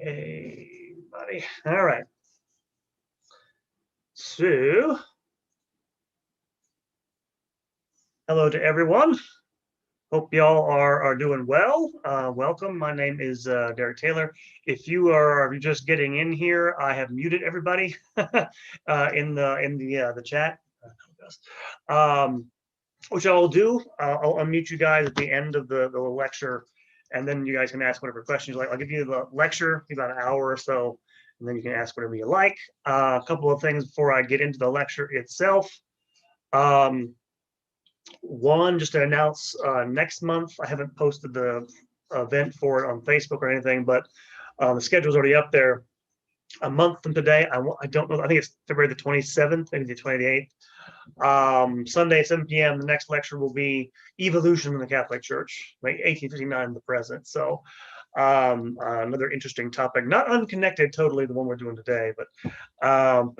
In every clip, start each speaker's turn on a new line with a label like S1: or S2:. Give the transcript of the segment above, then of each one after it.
S1: Hey, buddy. All right. So, hello to everyone. Hope y'all are doing well. Welcome. My name is Derek Taylor. If you are just getting in here, I have muted everybody in the chat. Which I'll do. I'll unmute you guys at the end of the lecture, and then you guys can ask whatever questions you like. I'll give you the lecture, about an hour or so, and then you can ask whatever you like. A couple of things before I get into the lecture itself. One, just to announce, next month, I haven't posted the event for it on Facebook or anything, but the schedule's already up there. A month from today, I don't know, I think it's February the 27th, maybe the 28th. Sunday, 7 p.m., the next lecture will be Evolution in the Catholic Church, like 1859 to the present. So another interesting topic, not unconnected totally the one we're doing today, but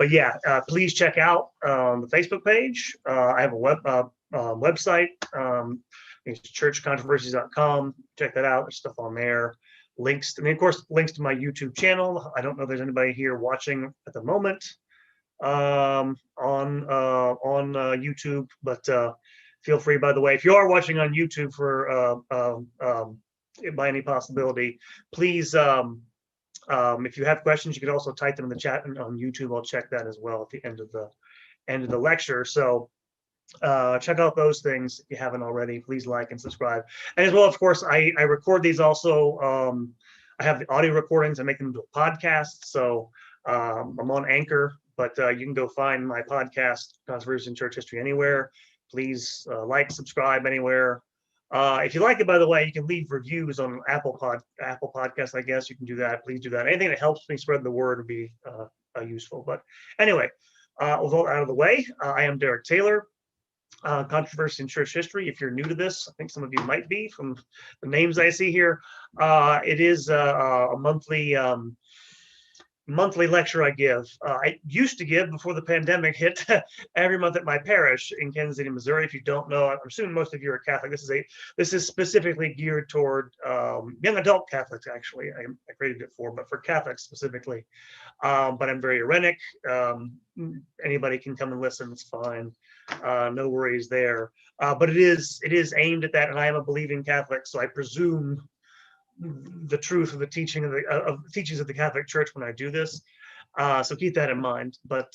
S1: yeah, please check out the Facebook page. I have a website. It's churchcontroversies.com. Check that out. There's stuff on there. Links, and of course, links to my YouTube channel. I don't know if there's anybody here watching at the moment on YouTube, but feel free, by the way, if you are watching on YouTube for by any possibility, please, if you have questions, you can also type them in the chat on YouTube. I'll check that as well at the end of the lecture. So check out those things if you haven't already. Please like and subscribe. And as well, of course, I record these also. I have the audio recordings. I make them into a podcast. So I'm on Anchor, but you can go find my podcast, Controversies in Church History, anywhere. Please like, subscribe anywhere. If you like it, by the way, you can leave reviews on Apple Podcasts, I guess. You can do that. Please do that. Anything that helps me spread the word would be useful. But anyway, with all out of the way, I am Derek Taylor. Controversy in Church History. If you're new to this, I think some of you might be from the names I see here. It is a monthly lecture I give. I used to give, before the pandemic hit, every month at my parish in Kansas City, Missouri. If you don't know, I'm assuming most of you are Catholic. This is specifically geared toward young adult Catholics. Actually, I created it but for Catholics specifically. But I'm very Irenic. Anybody can come and listen. It's fine. No worries there. But it is aimed at that, and I am a believing Catholic, so I presume the truth of the teaching of the teachings of the Catholic Church when I do this. So keep that in mind. But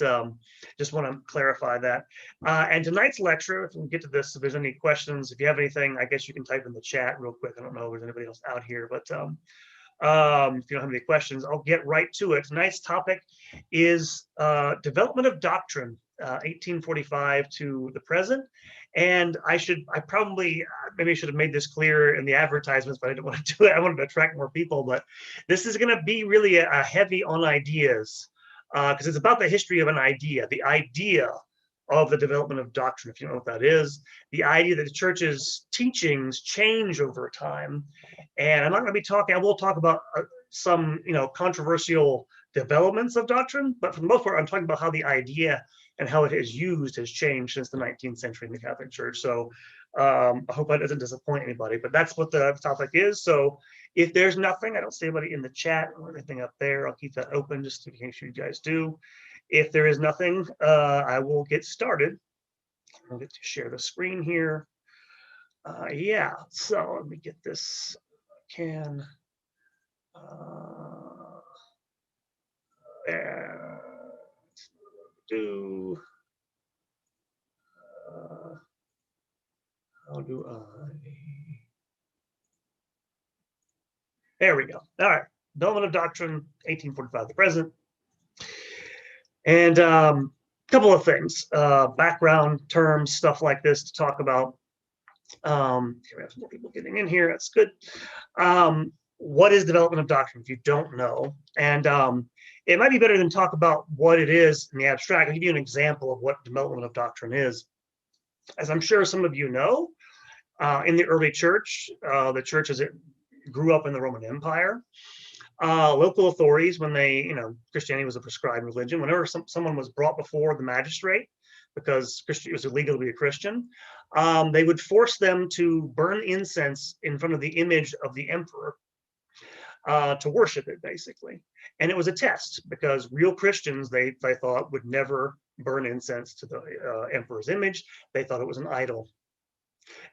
S1: just want to clarify that. And tonight's lecture, if we can get to this, if there's any questions, if you have anything, I guess you can type in the chat real quick. I don't know if there's anybody else out here, but if you don't have any questions, I'll get right to it. Tonight's topic is development of doctrine, 1845 to the present. And I probably maybe should have made this clear in the advertisements, but I didn't want to do it. I wanted to attract more people, but this is going to be really a heavy on ideas, because it's about the history of an idea, the idea of the development of doctrine, if you know what that is, the idea that the church's teachings change over time. And I'm not going to be talking, I will talk about some, controversial developments of doctrine, but for the most part, I'm talking about how the idea and how it is used has changed since the 19th century in the Catholic Church. So I hope that doesn't disappoint anybody, but that's what the topic is. So if there's nothing, I don't see anybody in the chat or anything up there, I'll keep that open just in case you guys do. If there is nothing, I will get started. I'll get to share the screen here. Yeah, so let me get this, if I can. There. How do I? There we go. All right. Development of Doctrine, 1845 to the present. And a couple of things, background terms, stuff like this to talk about. Here we have some more people getting in here. That's good. What is development of doctrine, if you don't know? And it might be better than talk about what it is in the abstract. I'll give you an example of what development of doctrine is. As I'm sure some of you know, in the early church, the church as it grew up in the Roman Empire, local authorities, when they, Christianity was a prescribed religion, whenever someone was brought before the magistrate, because it was illegal to be a Christian, they would force them to burn incense in front of the image of the emperor. to worship it, basically. And it was a test because real Christians, they thought, would never burn incense to the emperor's image. They thought it was an idol.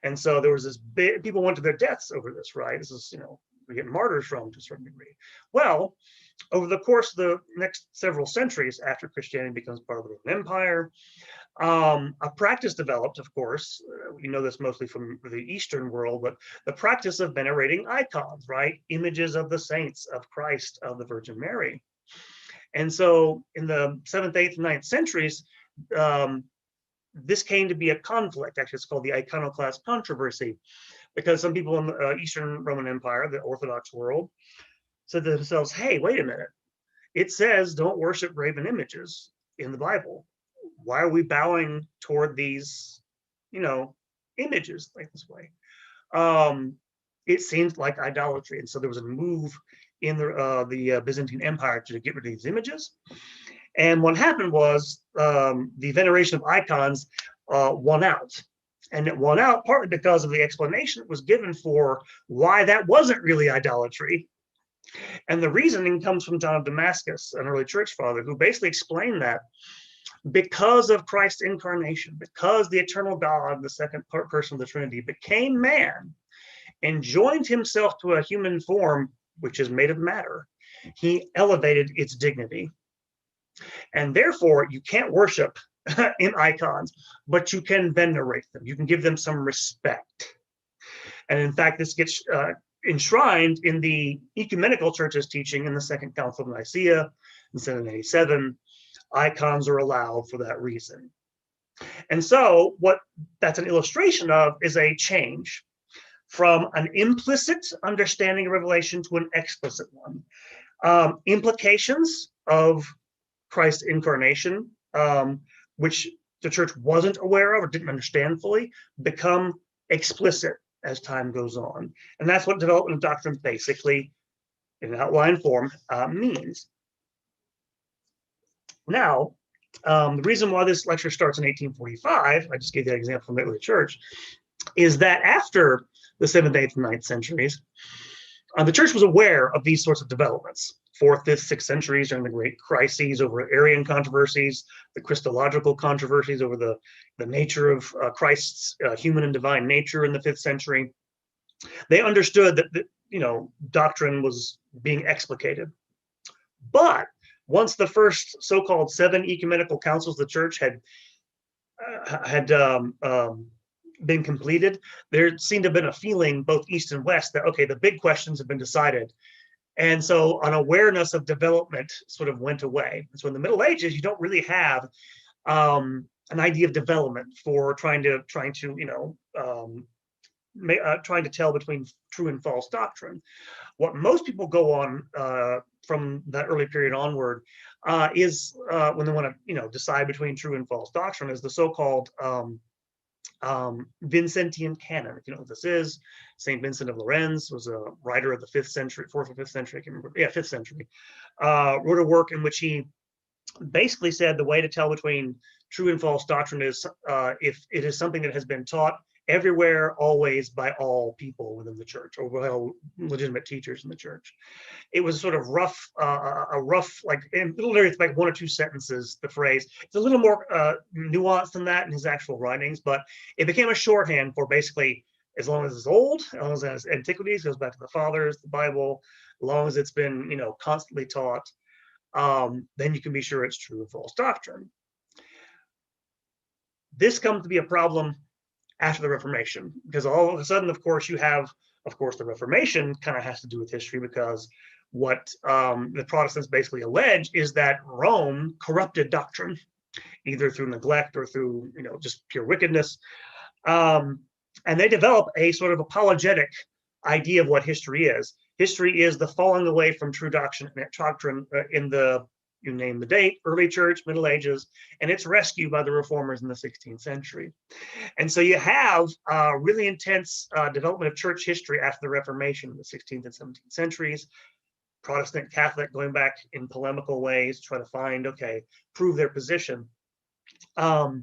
S1: And so there was this big, people went to their deaths over this, right? This is, we get martyrs from to a certain degree. Well, over the course of the next several centuries after Christianity becomes part of the Roman Empire, a practice developed, of course, we know this mostly from the Eastern world, but the practice of venerating icons, right? Images of the saints, of Christ, of the Virgin Mary. And so in the 7th, 8th, and 9th centuries, this came to be a conflict. Actually, it's called the iconoclast controversy, because some people in the Eastern Roman Empire, the Orthodox world, said to themselves, hey, wait a minute. It says don't worship graven images in the Bible. Why are we bowing toward these, images like this way? It seems like idolatry. And so there was a move in the Byzantine Empire to get rid of these images. And what happened was the veneration of icons won out. And it won out partly because of the explanation that was given for why that wasn't really idolatry. And the reasoning comes from John of Damascus, an early church father, who basically explained that because of Christ's incarnation, because the eternal God, the second person of the Trinity, became man and joined himself to a human form, which is made of matter, he elevated its dignity. And therefore, you can't worship in icons, but you can venerate them. You can give them some respect. And in fact, this gets enshrined in the ecumenical church's teaching in the Second Council of Nicaea in 787. Icons are allowed for that reason. And so what that's an illustration of is a change from an implicit understanding of Revelation to an explicit one. Implications of Christ's incarnation, which the church wasn't aware of or didn't understand fully, become explicit as time goes on. And that's what development of doctrine basically, in outline form, means. Now, the reason why this lecture starts in 1845, I just gave that example from the early church, is that after the 7th, 8th, and 9th centuries, the church was aware of these sorts of developments. 4th, 5th, 6th centuries during the great crises over Arian controversies, the Christological controversies over the nature of Christ's human and divine nature in the 5th century. They understood that doctrine was being explicated. But once the first so-called 7 ecumenical councils of the church had been completed, there seemed to have been a feeling both East and West that, okay, the big questions have been decided. And so an awareness of development sort of went away. So in the Middle Ages, you don't really have an idea of development for trying to tell between true and false doctrine. What most people go on from that early period onward is when they want to decide between true and false doctrine is the so-called Vincentian canon. If you know what this is, Saint Vincent of Lérins was a writer of the 5th century, 4th or 5th century, I can't remember. Yeah, 5th century. Wrote a work in which he basically said the way to tell between true and false doctrine is if it is something that has been taught everywhere, always, by all people within the church, or by all legitimate teachers in the church. It was sort of rough, like in little areas, like 1 or 2 sentences, the phrase. It's a little more nuanced than that in his actual writings, but it became a shorthand for basically, as long as it's old, as long as it has antiquities, goes back to the fathers, the Bible, as long as it's been, constantly taught, then you can be sure it's true or false doctrine. This comes to be a problem after the Reformation, because all of a sudden, of course, you have, the Reformation kind of has to do with history, because what the Protestants basically allege is that Rome corrupted doctrine, either through neglect or through, just pure wickedness. And they develop a sort of apologetic idea of what history is. History is the falling away from true doctrine in the, you name the date, early church, Middle Ages, and its rescue by the reformers in the 16th century. And so you have really intense development of church history after the Reformation in the 16th and 17th centuries. Protestant, Catholic going back in polemical ways, try to find, prove their position. But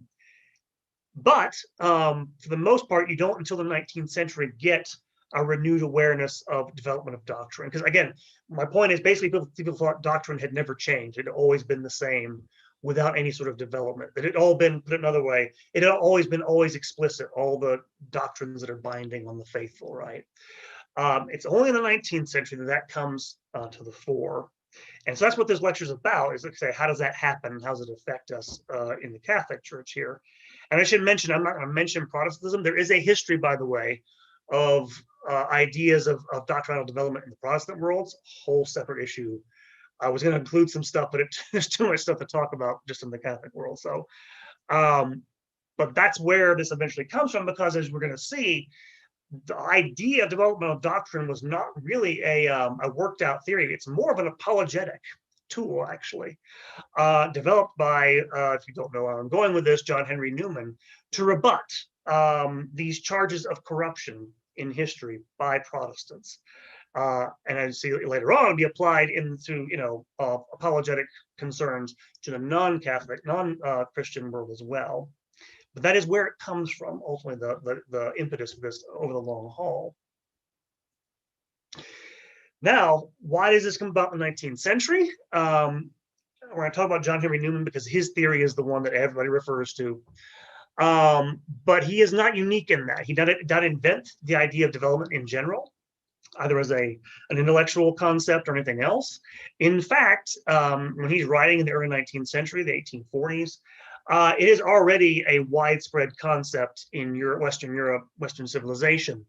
S1: for the most part, you don't until the 19th century get a renewed awareness of development of doctrine. Because again, my point is basically people thought doctrine had never changed. It had always been the same without any sort of development. That it all been, put it another way, it had always been explicit, all the doctrines that are binding on the faithful, right? It's only in the 19th century that comes to the fore. And so that's what this lecture is about, is to say, how does that happen? How does it affect us in the Catholic Church here? And I should mention, I'm not going to mention Protestantism. There is a history, by the way, of ideas of doctrinal development in the Protestant world. It's a whole separate issue. I was going to include some stuff, but there's too much stuff to talk about just in the Catholic world. So, but that's where this eventually comes from, because as we're going to see, the idea of developmental doctrine was not really a worked out theory. It's more of an apologetic tool, actually, developed by, if you don't know where I'm going with this, John Henry Newman, to rebut these charges of corruption in history by Protestants. And as you see later on, be applied into, apologetic concerns to the non-Catholic, non-Christian world as well. But that is where it comes from, ultimately, the impetus for this over the long haul. Now, why does this come about in the 19th century? We're going to talk about John Henry Newman because his theory is the one that everybody refers to. But he is not unique in that. He did not invent the idea of development in general, either as an intellectual concept or anything else. In fact, when he's writing in the early 19th century, the 1840s, it is already a widespread concept in Western Europe, Western civilization.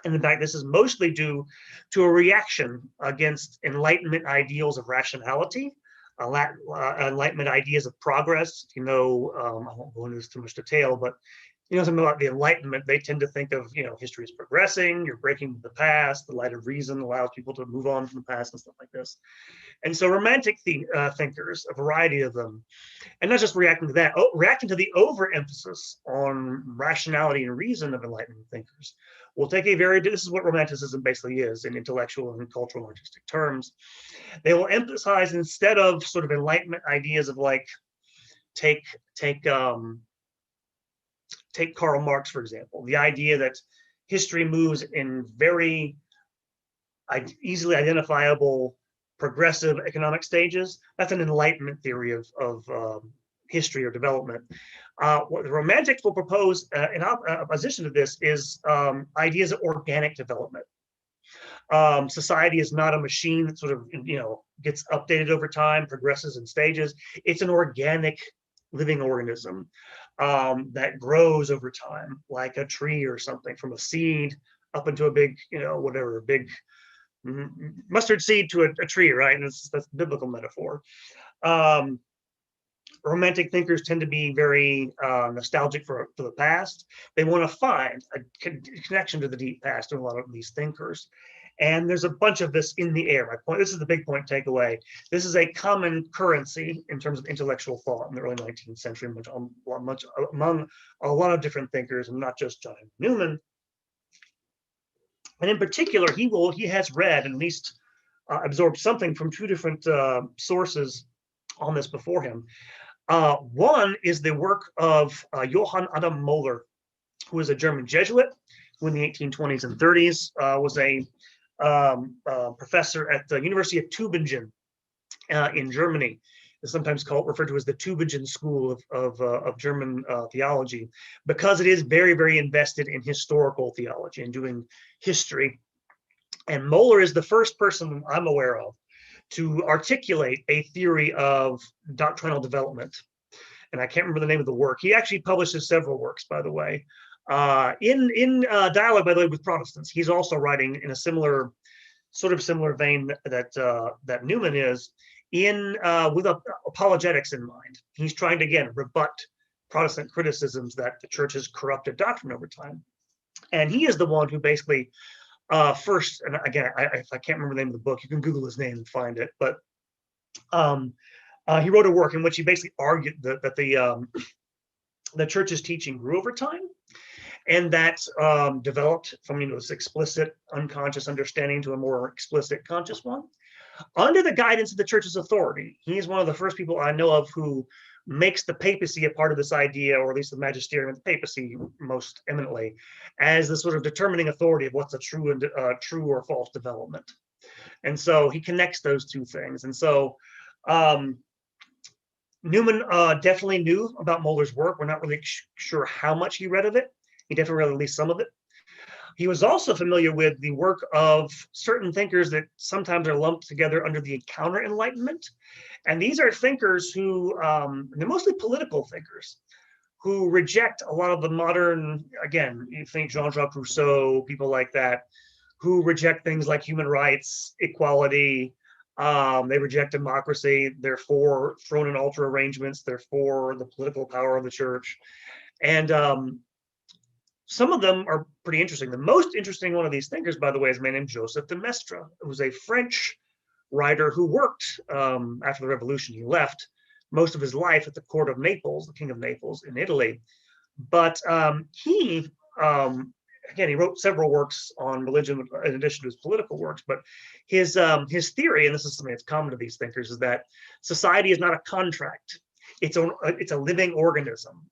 S1: And in fact, this is mostly due to a reaction against Enlightenment ideals of rationality, Enlightenment ideas of progress. I won't go into this too much detail, but something about the Enlightenment, they tend to think of, history is progressing, you're breaking the past, the light of reason allows people to move on from the past and stuff like this. And so romantic thinkers, a variety of them, and not just reacting to that, reacting to the overemphasis on rationality and reason of Enlightenment thinkers, will take this is what Romanticism basically is in intellectual and cultural and artistic terms. They will emphasize, instead of sort of Enlightenment ideas of like, take Karl Marx, for example, the idea that history moves in very easily identifiable progressive economic stages. That's an Enlightenment theory of history or development. What the Romantics will propose in opposition to this is ideas of organic development. Society is not a machine that sort of gets updated over time, progresses in stages. It's an organic living organism that grows over time, like a tree or something, from a seed up into a big, big mustard seed to a tree, right? And that's a biblical metaphor. Romantic thinkers tend to be very nostalgic for the past. They want to find a connection to the deep past in a lot of these thinkers. And there's a bunch of this in the air. My point, this is the big point takeaway. This is a common currency in terms of intellectual thought in the early 19th century, among a lot of different thinkers, and not just John Newman. And in particular, he has read, and at least absorbed something from two different sources on this before him. One is the work of Johann Adam Möller, who was a German Jesuit who in the 1820s and 30s was a professor at the University of Tübingen in Germany. It's sometimes referred to as the Tübingen School of German theology, because it is very, very invested in historical theology and doing history. And Möller is the first person I'm aware of to articulate a theory of doctrinal development. And I can't remember the name of the work. He actually publishes several works, by the way, in dialogue, by the way, with Protestants. He's also writing in a similar vein that Newman is, with apologetics in mind. He's trying to, again, rebut Protestant criticisms that the church has corrupted doctrine over time. And he is the one who basically first, and again, if I can't remember the name of the book, you can Google his name and find it, but he wrote a work in which he basically argued that the church's teaching grew over time, and that developed from this explicit unconscious understanding to a more explicit conscious one, under the guidance of the church's authority. He's one of the first people I know of who makes the papacy a part of this idea, or at least the magisterium of the papacy most eminently, as the sort of determining authority of what's a true and true or false development. And so he connects those two things. And so Newman definitely knew about Muller's work. We're not really sure how much he read of it. He definitely read at least some of it. He was also familiar with the work of certain thinkers that sometimes are lumped together under the Counter Enlightenment. And these are thinkers who, they're mostly political thinkers, who reject a lot of the modern, again, you think Jean-Jacques Rousseau, people like that, who reject things like human rights, equality. They reject democracy. They're for throne and altar arrangements. They're for the political power of the church. And some of them are pretty interesting. The most interesting one of these thinkers, by the way, is a man named Joseph de Maistre, who was a French writer who worked after the revolution. He left most of his life at the court of Naples, the king of Naples in Italy. But he, again, he wrote several works on religion in addition to his political works. But his theory, and this is something that's common to these thinkers, is that society is not a contract. It's a living organism,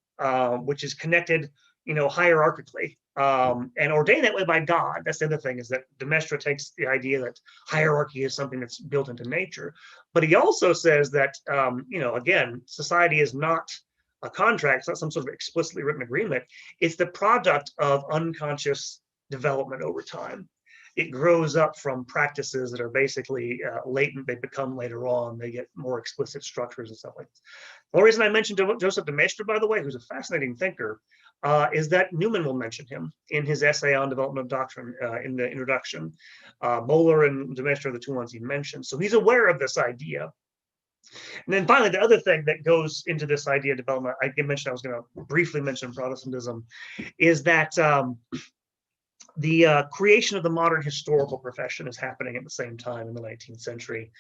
S1: which is connected, hierarchically, and ordained that way by God. That's the other thing, is that de Maistre takes the idea that hierarchy is something that's built into nature. But he also says that, again, society is not a contract. It's not some sort of explicitly written agreement. It's the product of unconscious development over time. It grows up from practices that are basically latent. They become later on. They get more explicit structures and stuff like this. The only reason I mentioned Joseph de Maistre, by the way, who's a fascinating thinker, is that Newman will mention him in his essay on development of doctrine in the introduction. Muller and de Maistre are the two ones he mentioned. So he's aware of this idea. And then finally, the other thing that goes into this idea of development, I mentioned, I was going to briefly mention Protestantism, is that the creation of the modern historical profession is happening at the same time in the 19th century,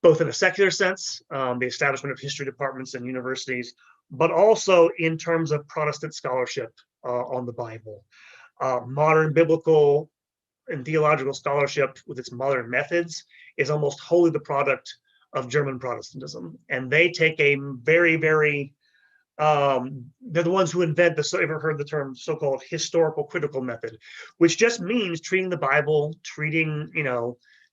S1: both in a secular sense, the establishment of history departments in universities, but also in terms of Protestant scholarship on the Bible. Modern biblical and theological scholarship with its modern methods is almost wholly the product of German Protestantism. And they take a very, very, they're the ones who invent the, ever heard the term so-called historical critical method, which just means treating the Bible, treating,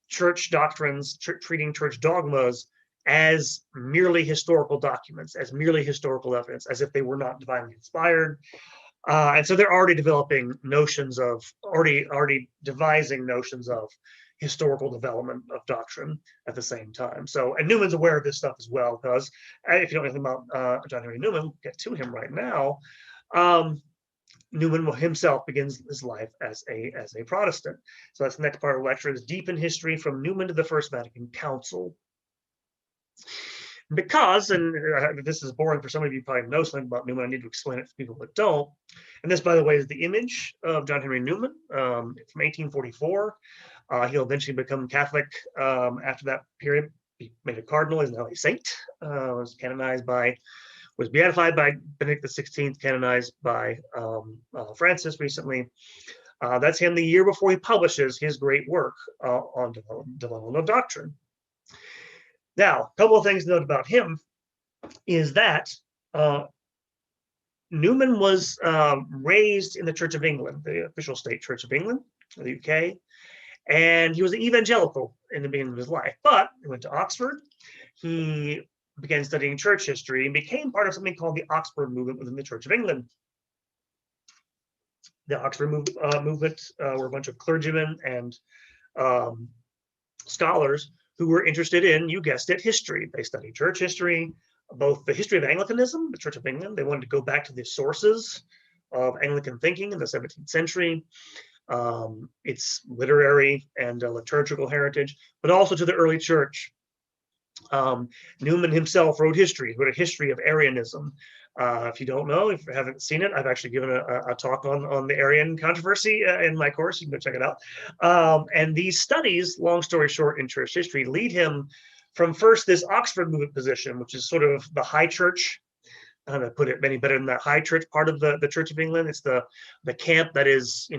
S1: church doctrines, treating church dogmas as merely historical documents, as merely historical evidence, as if they were not divinely inspired. And so they're already developing notions of, already devising notions of historical development of doctrine at the same time. So, and Newman's aware of this stuff as well, because if you know anything about John Henry Newman, we'll get to him right now. Newman himself begins his life as a Protestant. So that's the next part of the lecture, is Deep in History from Newman to the First Vatican Council. Because, and this is boring for some of you, probably know something about Newman, I need to explain it for people that don't. And this, by the way, is the image of John Henry Newman from 1844. He'll eventually become Catholic after that period. He made a cardinal, he's now a saint, was canonized by, was beatified by Benedict XVI, canonized by Francis recently. That's him the year before he publishes his great work on development of doctrine. Now, a couple of things to note about him is that Newman was raised in the Church of England, the official state Church of England, the UK, and he was an evangelical in the beginning of his life. But he went to Oxford. He began studying church history and became part of something called the Oxford movement within the Church of England. The Oxford movement were a bunch of clergymen and scholars who were interested in, you guessed it, history. They studied church history, both the history of Anglicanism, the Church of England. They wanted to go back to the sources of Anglican thinking in the 17th century, its literary and liturgical heritage, but also to the early church. Newman himself wrote history. He wrote a history of Arianism. If you don't know, if you haven't seen it, I've actually given a talk on the Arian controversy in my course. You can go check it out. And these studies, long story short, in church history, lead him from first this Oxford movement position, which is sort of the high church. I don't know, put it any better than the high church part of the Church of England. It's the camp that is,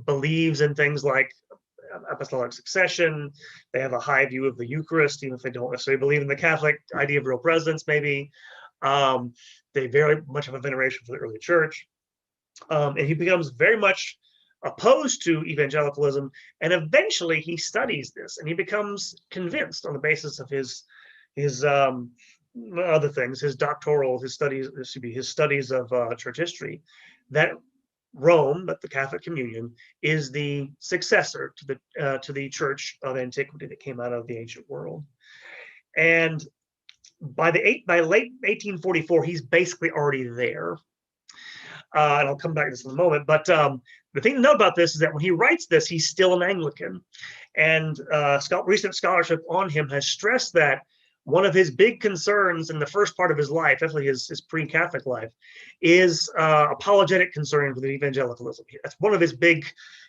S1: believes in things like apostolic succession. They have a high view of the Eucharist, even if they don't necessarily believe in the Catholic idea of real presence, maybe. They very much have a veneration for the early church. And he becomes very much opposed to evangelicalism, and eventually he studies this and he becomes convinced on the basis of his other things, his doctoral, his studies of church history, that Rome, but the Catholic Communion, is the successor to the Church of Antiquity that came out of the ancient world. And by late 1844, he's basically already there. And I'll come back to this in a moment. But the thing to know about this is that when he writes this, he's still an Anglican. And recent scholarship on him has stressed that one of his big concerns in the first part of his life, definitely his pre-Catholic life, is apologetic concern with evangelicalism. That's one of his big,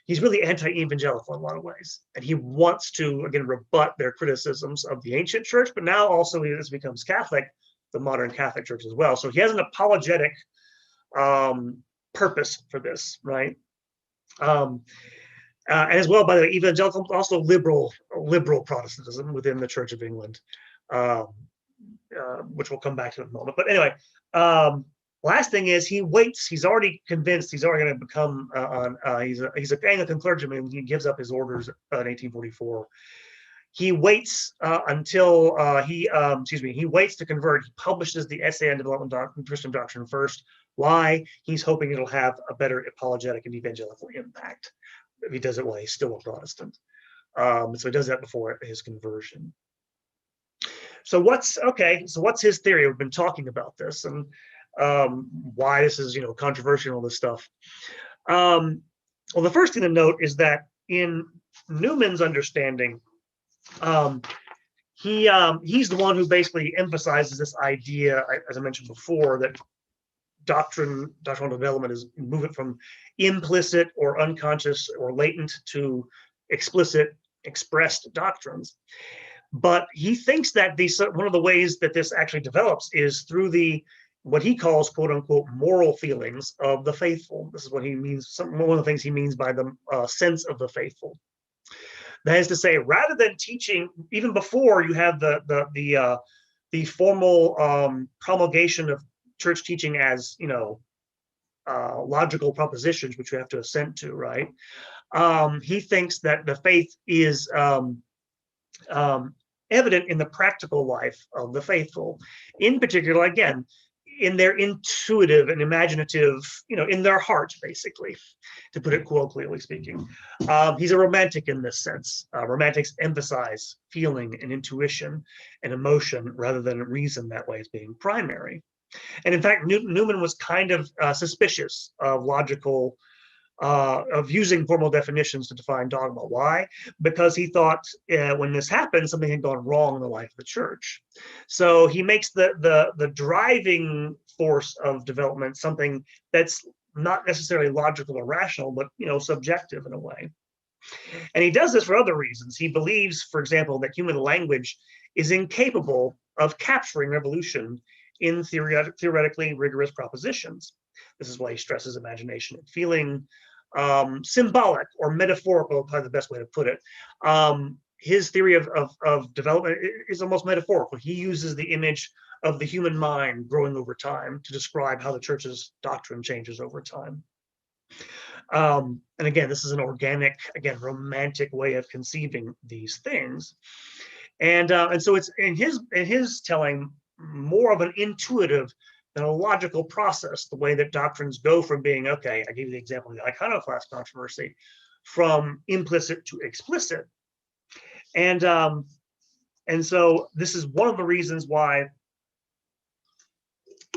S1: he's really anti-evangelical in a lot of ways. And he wants to, again, rebut their criticisms of the ancient church, but now also as he becomes Catholic, the modern Catholic church as well. So he has an apologetic purpose for this, right? And as well, by the way, evangelical, also liberal Protestantism within the Church of England, which we'll come back to in a moment. But anyway, last thing is he waits. He's already convinced he's already going to become he's an Anglican clergyman. He gives up his orders in 1844. He waits until he waits to convert. He publishes the Essay on Development Christian Doctrine first. Why? He's hoping it'll have a better apologetic and evangelical impact. If he does it while he's still a Protestant. So he does that before his conversion. So what's his theory? We've been talking about this and why this is controversial and all this stuff. Well, the first thing to note is that in Newman's understanding, he's the one who basically emphasizes this idea, as I mentioned before, that doctrinal development is movement from implicit or unconscious or latent to explicit expressed doctrines. But he thinks that one of the ways that this actually develops is through what he calls quote unquote moral feelings of the faithful. This is what he means. One of the things he means by the sense of the faithful. That is to say, rather than teaching, even before you have the formal promulgation of church teaching as logical propositions, which you have to assent to, right? He thinks that the faith is evident in the practical life of the faithful, in particular, again, in their intuitive and imaginative, in their heart, basically, to put it colloquially speaking. He's a romantic in this sense. Romantics emphasize feeling and intuition and emotion rather than reason that way as being primary. And in fact, Newman was kind of suspicious of of using formal definitions to define dogma. Why? Because he thought when this happened, something had gone wrong in the life of the church. So he makes the driving force of development something that's not necessarily logical or rational, but subjective in a way. And he does this for other reasons. He believes, for example, that human language is incapable of capturing revolution in theoretically rigorous propositions. This is why he stresses imagination and feeling. Symbolic or metaphorical, probably the best way to put it. His theory of development is almost metaphorical. He uses the image of the human mind growing over time to describe how the church's doctrine changes over time. And again, this is an organic, romantic way of conceiving these things. And so it's in his telling more of an intuitive than a logical process, the way that doctrines go from being, okay, I gave you the example of the iconoclast controversy, from implicit to explicit. And so this is one of the reasons why,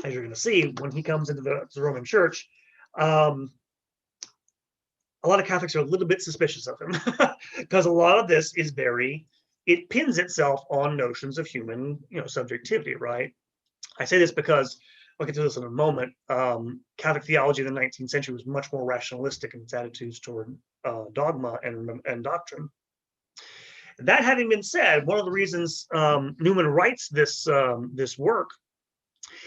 S1: as you're going to see, when he comes into the Roman Church, a lot of Catholics are a little bit suspicious of him because a lot of this is it pins itself on notions of human, subjectivity, right? I say this because I'll get to this in a moment. Catholic theology in the 19th century was much more rationalistic in its attitudes toward dogma and doctrine. That having been said, one of the reasons Newman writes this work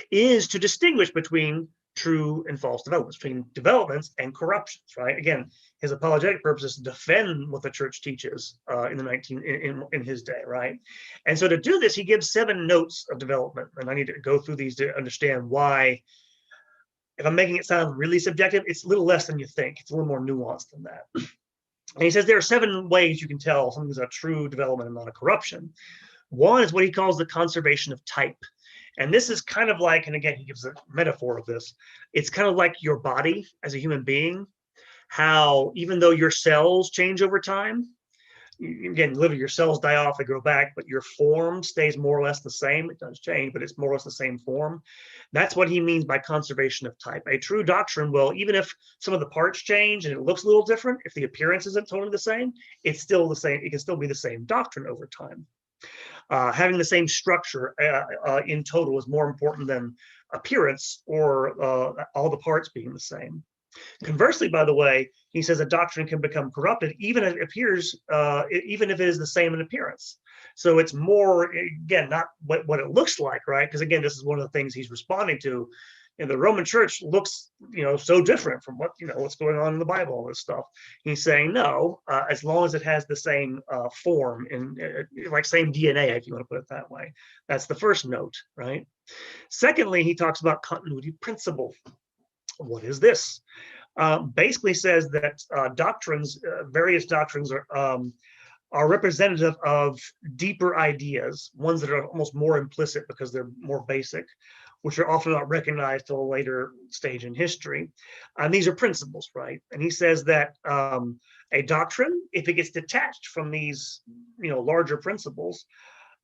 S1: is to distinguish between true and false developments, between developments and corruptions, right? Again, his apologetic purpose is to defend what the church teaches in his day, right? And so to do this, he gives 7 notes of development, and I need to go through these to understand why. If I'm making it sound really subjective, it's a little less than you think. It's a little more nuanced than that. And he says there are 7 ways you can tell something's a true development and not a corruption. One is what he calls the conservation of type. And this is kind of like, and again, he gives a metaphor of this, it's kind of like your body as a human being, how even though your cells change over time, again, literally your cells die off, they grow back, but your form stays more or less the same. It does change, but it's more or less the same form. That's what he means by conservation of type. A true doctrine will, even if some of the parts change and it looks a little different, if the appearance isn't totally the same, it's still the same. It can still be the same doctrine over time. Having the same structure in total is more important than appearance or all the parts being the same. Conversely, by the way, he says a doctrine can become corrupted even if it appears, even if it is the same in appearance. So it's more, again, not what it looks like, right? Because again, this is one of the things he's responding to. And the Roman Church looks, so different from what's going on in the Bible, all this stuff. He's saying no, as long as it has the same form and like same DNA, if you want to put it that way. That's the first note, right? Secondly, he talks about continuity principle. What is this? Basically says that various doctrines are representative of deeper ideas, ones that are almost more implicit because they're more basic, which are often not recognized till a later stage in history. And these are principles, right? And he says that a doctrine, if it gets detached from these, larger principles,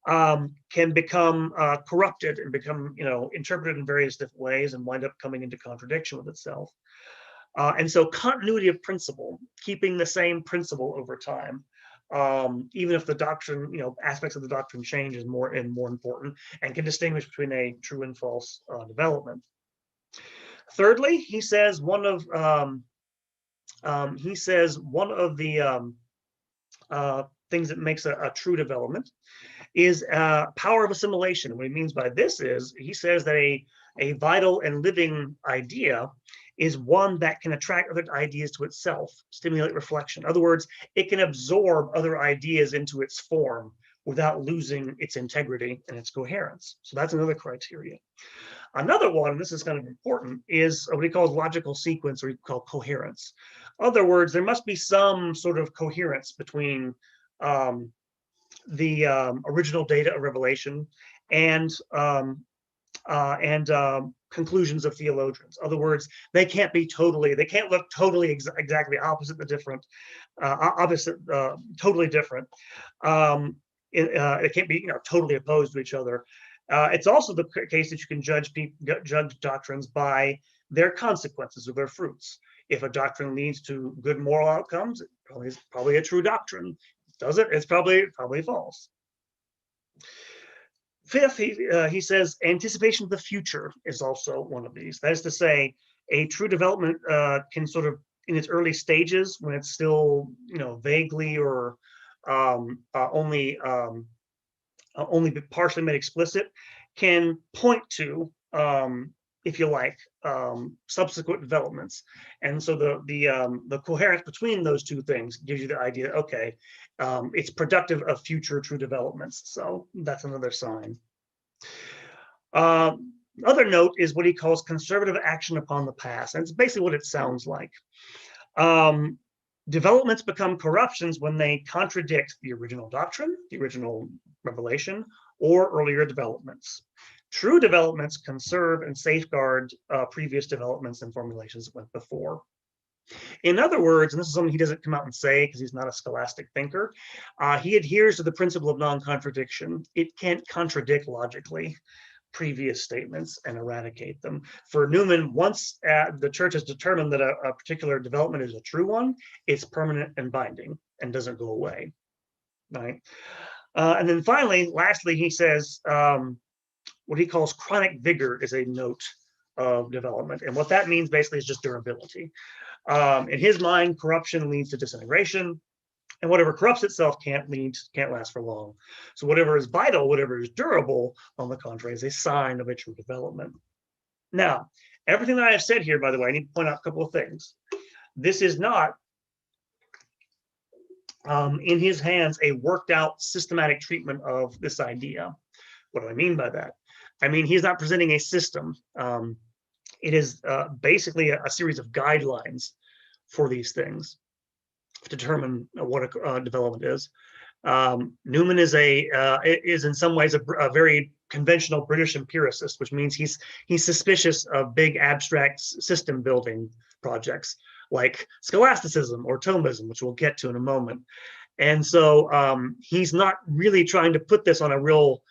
S1: can become corrupted and become, interpreted in various different ways and wind up coming into contradiction with itself. And so continuity of principle, keeping the same principle over time, even if the doctrine, aspects of the doctrine change is more important and can distinguish between a true and false development. Thirdly, he says one of the things that makes a true development is power of assimilation. What he means by this is, he says that a vital and living idea is one that can attract other ideas to itself, stimulate reflection. In other words, it can absorb other ideas into its form without losing its integrity and its coherence. So that's another criteria. Another one, this is kind of important, is what he calls logical sequence, or he calls coherence. In other words, there must be some sort of coherence between the original data of revelation and conclusions of theologians. In other words, they can't look totally exactly opposite, totally different. It can't be totally opposed to each other. It's also the case that you can judge doctrines by their consequences or their fruits. If a doctrine leads to good moral outcomes, it is probably a true doctrine. Does it? It's probably false. Fifth, he says anticipation of the future is also one of these. That is to say, a true development can sort of, in its early stages, when it's still vaguely or only partially made explicit, can point to, if you like, subsequent developments. And so the coherence between those two things gives you the idea, okay, it's productive of future true developments. So that's another sign. Other note is what he calls conservative action upon the past. And it's basically what it sounds like. Developments become corruptions when they contradict the original doctrine, the original revelation, or earlier developments. True developments conserve and safeguard previous developments and formulations that went before. In other words, and this is something he doesn't come out and say because he's not a scholastic thinker, he adheres to the principle of non-contradiction. It can't contradict logically previous statements and eradicate them. For Newman, once the church has determined that a particular development is a true one, it's permanent and binding and doesn't go away, right? And then finally, lastly, he says what he calls chronic vigor is a note of development. And what that means basically is just durability. In his mind, corruption leads to disintegration, and whatever corrupts itself can't last for long. So whatever is vital, whatever is durable, on the contrary, is a sign of a true development. Now, Everything that I have said here, by the way, I need to point out a couple of things. This is not, in his hands, a worked out systematic treatment of this idea. What do I mean by that? I mean, he's not presenting a system. It is basically a series of guidelines for these things to determine what a development is. Newman is in some ways a very conventional British empiricist, which means he's suspicious of big abstract system building projects like scholasticism or Thomism, which we'll get to in a moment. And so he's not really trying to put this on a real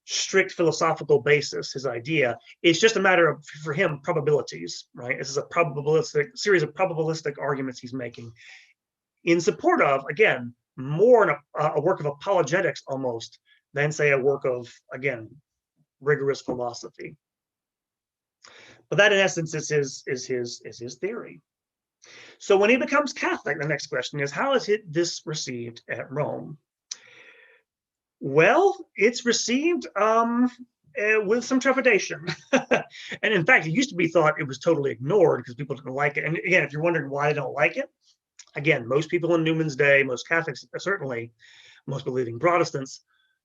S1: strict philosophical basis, his idea. It's just a matter of, for him, probabilities, right? This is a probabilistic series of probabilistic arguments he's making in support of, again, more a work of apologetics almost than, say, a work of, again, rigorous philosophy. But that, in essence, is his theory. So when he becomes Catholic, the next question is, how is this received at Rome? Well, it's received with some trepidation. And in fact, it used to be thought it was totally ignored because people didn't like it. And again, if you're wondering why they don't like it, again, most people in Newman's day, most Catholics, certainly most believing Protestants,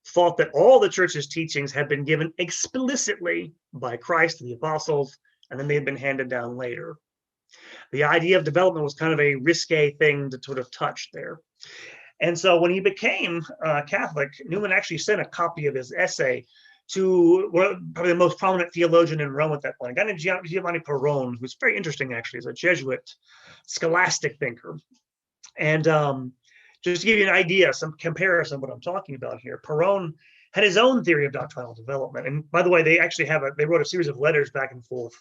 S1: thought that all the church's teachings had been given explicitly by Christ and the apostles, and then they had been handed down later. The idea of development was kind of a risque thing to sort of touch there. And so when he became Catholic, Newman actually sent a copy of his essay to probably the most prominent theologian in Rome at that point, a guy named Giovanni Perrone, who's very interesting, actually, as a Jesuit scholastic thinker. And just to give you an idea, some comparison of what I'm talking about here, Perrone had his own theory of doctrinal development. And by the way, they actually they wrote a series of letters back and forth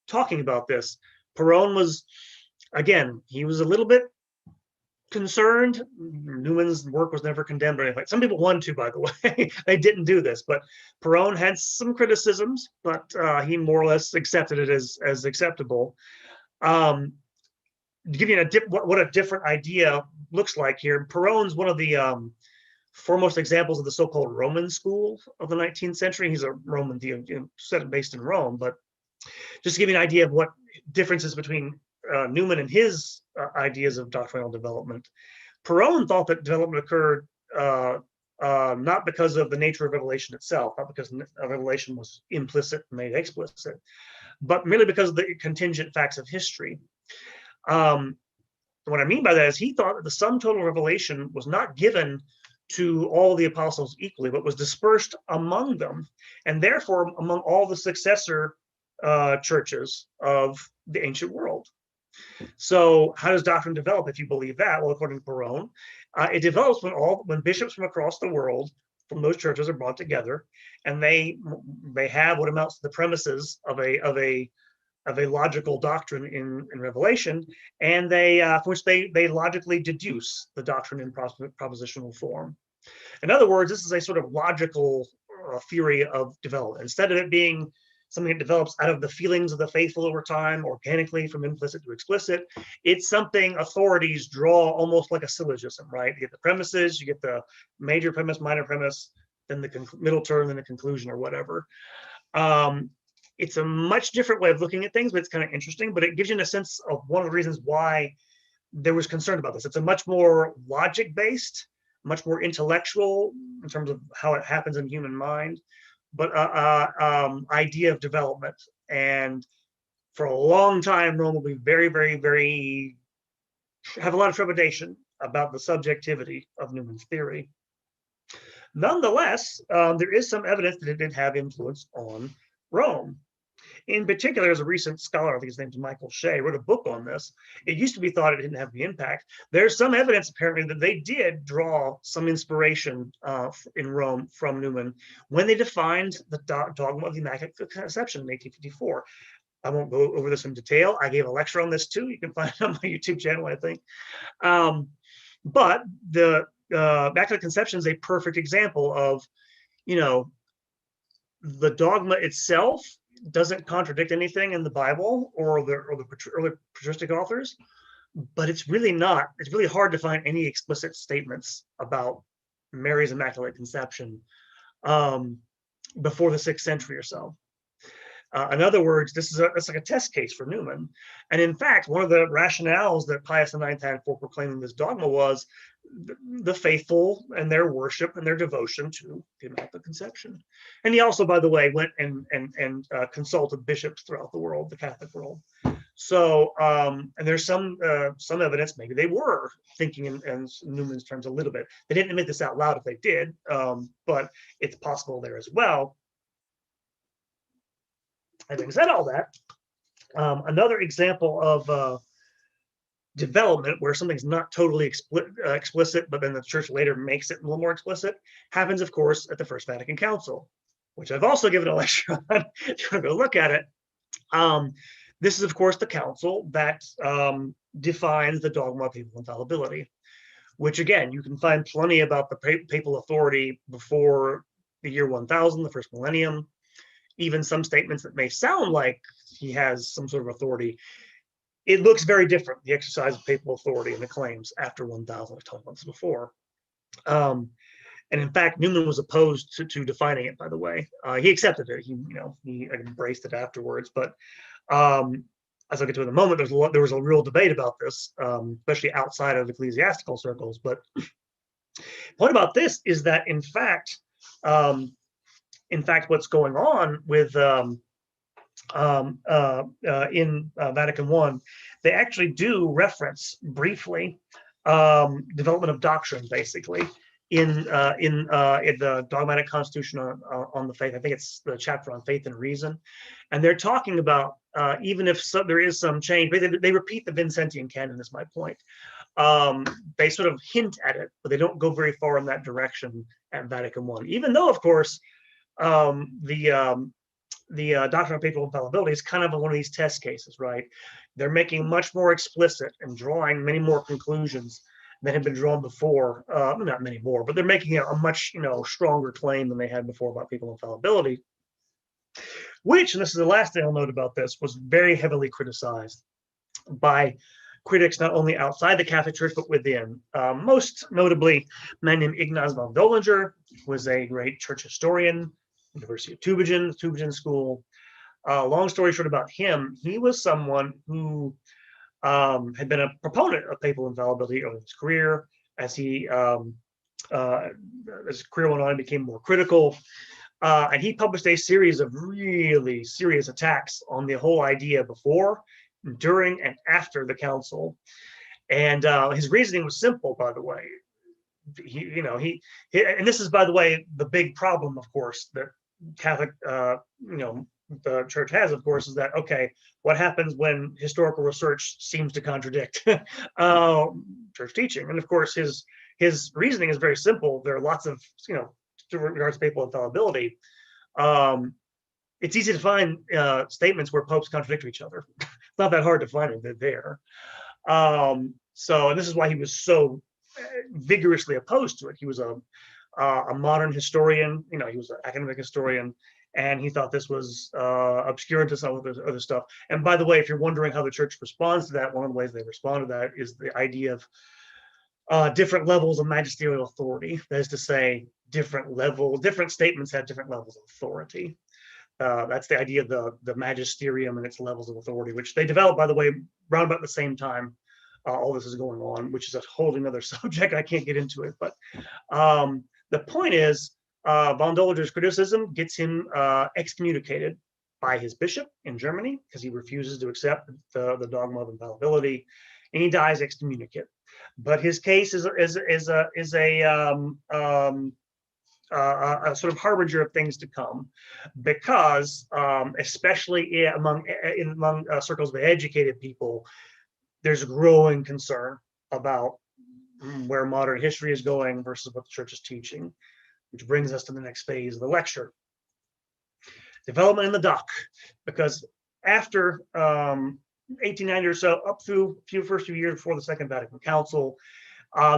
S1: talking about this. Perrone was, again, he was a little bit concerned. Newman's work was never condemned or anything. Some people wanted to, by the way. They didn't do this, but Perrone had some criticisms, but he more or less accepted it as acceptable. To give you what a different idea looks like here, Perrone's one of the foremost examples of the so-called Roman school of the 19th century. He's a Roman theologian, based in Rome, but just to give you an idea of what differences between Newman and his ideas of doctrinal development. Perrone thought that development occurred not because of the nature of revelation itself, not because revelation was implicit and made explicit, but merely because of the contingent facts of history. What I mean by that is he thought that the sum total revelation was not given to all the apostles equally, but was dispersed among them, and therefore among all the successor churches of the ancient world. So how does doctrine develop if you believe that? Well, according to Perrone, it develops when bishops from across the world from those churches are brought together, and they have what amounts to the premises of a logical doctrine in Revelation, and for which they logically deduce the doctrine in propositional form. In other words, this is a sort of logical theory of development. Instead of it being something that develops out of the feelings of the faithful over time, organically from implicit to explicit, it's something authorities draw almost like a syllogism, right? You get the premises, you get the major premise, minor premise, then the middle term, then the conclusion or whatever. It's a much different way of looking at things, but it's kind of interesting, but it gives you a sense of one of the reasons why there was concern about this. It's a much more logic-based, much more intellectual in terms of how it happens in the human mind, but idea of development. And for a long time, Rome will be very, very, very, have a lot of trepidation about the subjectivity of Newman's theory. Nonetheless, there is some evidence that it did have influence on Rome. In particular, there's a recent scholar, I think his name's Michael Shea, wrote a book on this. It used to be thought it didn't have the impact. There's some evidence, apparently, that they did draw some inspiration in Rome from Newman when they defined the dogma of the Immaculate Conception in 1854. I won't go over this in detail. I gave a lecture on this too. You can find it on my YouTube channel, I think. But the Immaculate Conception is a perfect example of, the dogma itself doesn't contradict anything in the Bible or the early patristic authors, but it's really hard to find any explicit statements about Mary's Immaculate Conception before the 6th century or so. In other words, it's like a test case for Newman. And in fact, one of the rationales that Pius IX had for proclaiming this dogma was the faithful and their worship and their devotion to the Immaculate Conception. And he also, by the way, went and consulted bishops throughout the world, the Catholic world. So, and there's some evidence maybe they were thinking in Newman's terms a little bit. They didn't admit this out loud if they did, but it's possible there as well. Having said all that, another example of development where something's not totally explicit, but then the church later makes it a little more explicit, happens, of course, at the First Vatican Council, which I've also given a lecture on. If you want to go look at it. This is, of course, the council that defines the dogma of papal infallibility, which, again, you can find plenty about the papal authority before the year 1000, the first millennium. Even some statements that may sound like he has some sort of authority. It looks very different, the exercise of papal authority and the claims after 1000. I've talked about this before. And in fact, Newman was opposed to defining it, by the way. He accepted it. He embraced it afterwards. But as I'll get to in a moment, there was a real debate about this, especially outside of ecclesiastical circles. But the point about this is that, in fact, what's going on with in Vatican I, they actually do reference briefly development of doctrine, basically, in the dogmatic constitution on the faith. I think it's the chapter on faith and reason, and they're talking about even if there is some change, they repeat the Vincentian canon. Is my point. They sort of hint at it, but they don't go very far in that direction at Vatican I. Even though, of course, the Doctrine of Papal Infallibility is kind of one of these test cases, right? They're making much more explicit and drawing many more conclusions than had been drawn before. Not many more, but they're making a much stronger claim than they had before about papal infallibility, which, and this is the last thing I'll note about this, was very heavily criticized by critics not only outside the Catholic Church but within. Most notably, a man named Ignaz von Dollinger, who was a great church historian, University of Tübingen, Tübingen School. Long story short about him, he was someone who had been a proponent of papal infallibility over his career. As his career went on, he became more critical. And he published a series of really serious attacks on the whole idea before, during, and after the council. And his reasoning was simple, by the way. He and this is, by the way, the big problem, of course, that Catholic, the church has, of course, is that, okay, what happens when historical research seems to contradict church teaching? And of course, his reasoning is very simple. There are lots of, in regards to papal infallibility, it's easy to find statements where popes contradict each other. It's not that hard to find it. They're there. And this is why he was so vigorously opposed to it. He was a modern historian. He was an academic historian, and he thought this was obscure to some of the other stuff. And by the way, if you're wondering how the church responds to that, one of the ways they respond to that is the idea of different levels of magisterial authority. That is to say, different statements have different levels of authority. That's the idea of the magisterium and its levels of authority, which they developed, by the way, around about the same time all this is going on, which is a whole another subject. I can't get into it, but the point is, von Dollinger's criticism gets him excommunicated by his bishop in Germany because he refuses to accept the dogma of infallibility, and he dies excommunicate. But his case is a sort of harbinger of things to come, because especially among circles of educated people, there's growing concern about where modern history is going versus what the church is teaching, which brings us to the next phase of the lecture. Development in the doc, because after 1890 or so, up through first few years before the Second Vatican Council,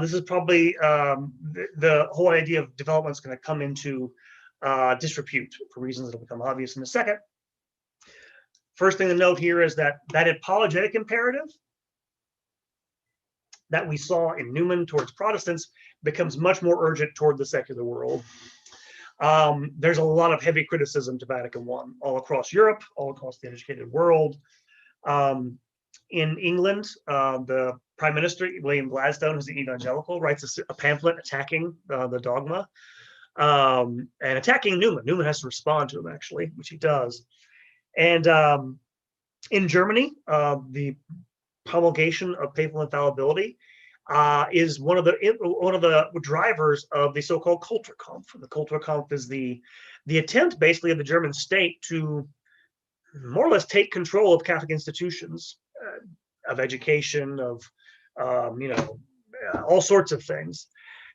S1: this is probably the whole idea of development is going to come into disrepute for reasons that will become obvious in a second. First thing to note here is that apologetic imperative that we saw in Newman towards Protestants becomes much more urgent toward the secular world. There's a lot of heavy criticism to Vatican I all across Europe, all across the educated world. In England, the Prime Minister, William Gladstone, who's an evangelical, writes a pamphlet attacking the dogma and attacking Newman. Newman has to respond to him, actually, which he does. And in Germany, the promulgation of papal infallibility is one of the drivers of the so-called Kulturkampf. The Kulturkampf is the attempt, basically, of the German state to more or less take control of Catholic institutions, of education, of all sorts of things.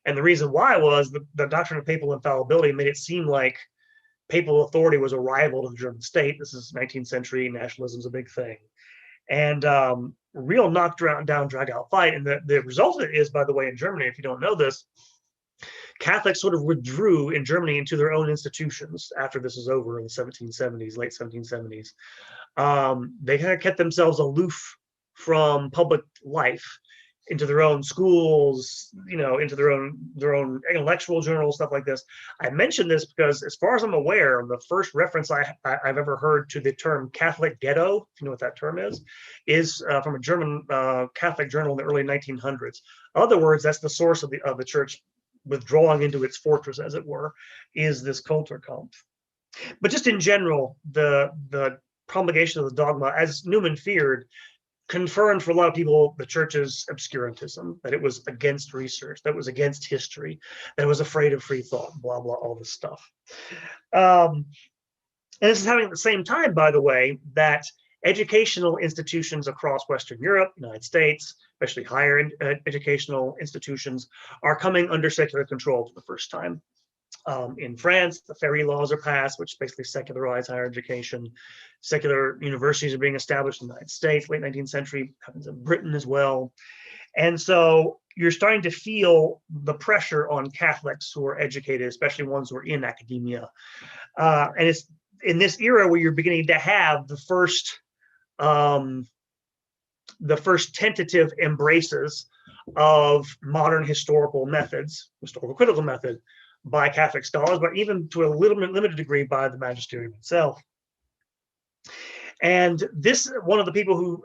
S1: And the reason why was the doctrine of papal infallibility made it seem like papal authority was a rival to the German state. This is 19th century, nationalism is a big thing. And real knockdown, drag out fight. And the result of it is, by the way, in Germany, if you don't know this, Catholics sort of withdrew in Germany into their own institutions after this was over in the 1770s, late 1770s. They kind of kept themselves aloof from public life, into their own schools, into their own intellectual journals, stuff like this. I mention this because, as far as I'm aware, the first reference I've ever heard to the term Catholic ghetto, if you know what that term is from a German Catholic journal in the early 1900s. In other words, that's the source of the church withdrawing into its fortress, as it were, is this Kulturkampf. But just in general, the promulgation of the dogma, as Newman feared, confirmed for a lot of people the church's obscurantism, that it was against research, that it was against history, that it was afraid of free thought, blah, blah, all this stuff. And this is happening at the same time, by the way, that educational institutions across Western Europe, United States, especially higher educational institutions, are coming under secular control for the first time. In France, the Ferry laws are passed, which basically secularize higher education. Secular universities are being established in the United States, late 19th century, happens in Britain as well. And so you're starting to feel the pressure on Catholics who are educated, especially ones who are in academia. And it's in this era where you're beginning to have the first tentative embraces of modern historical methods, historical critical method, by Catholic scholars, but even to a limited degree by the magisterium itself. And this, one of the people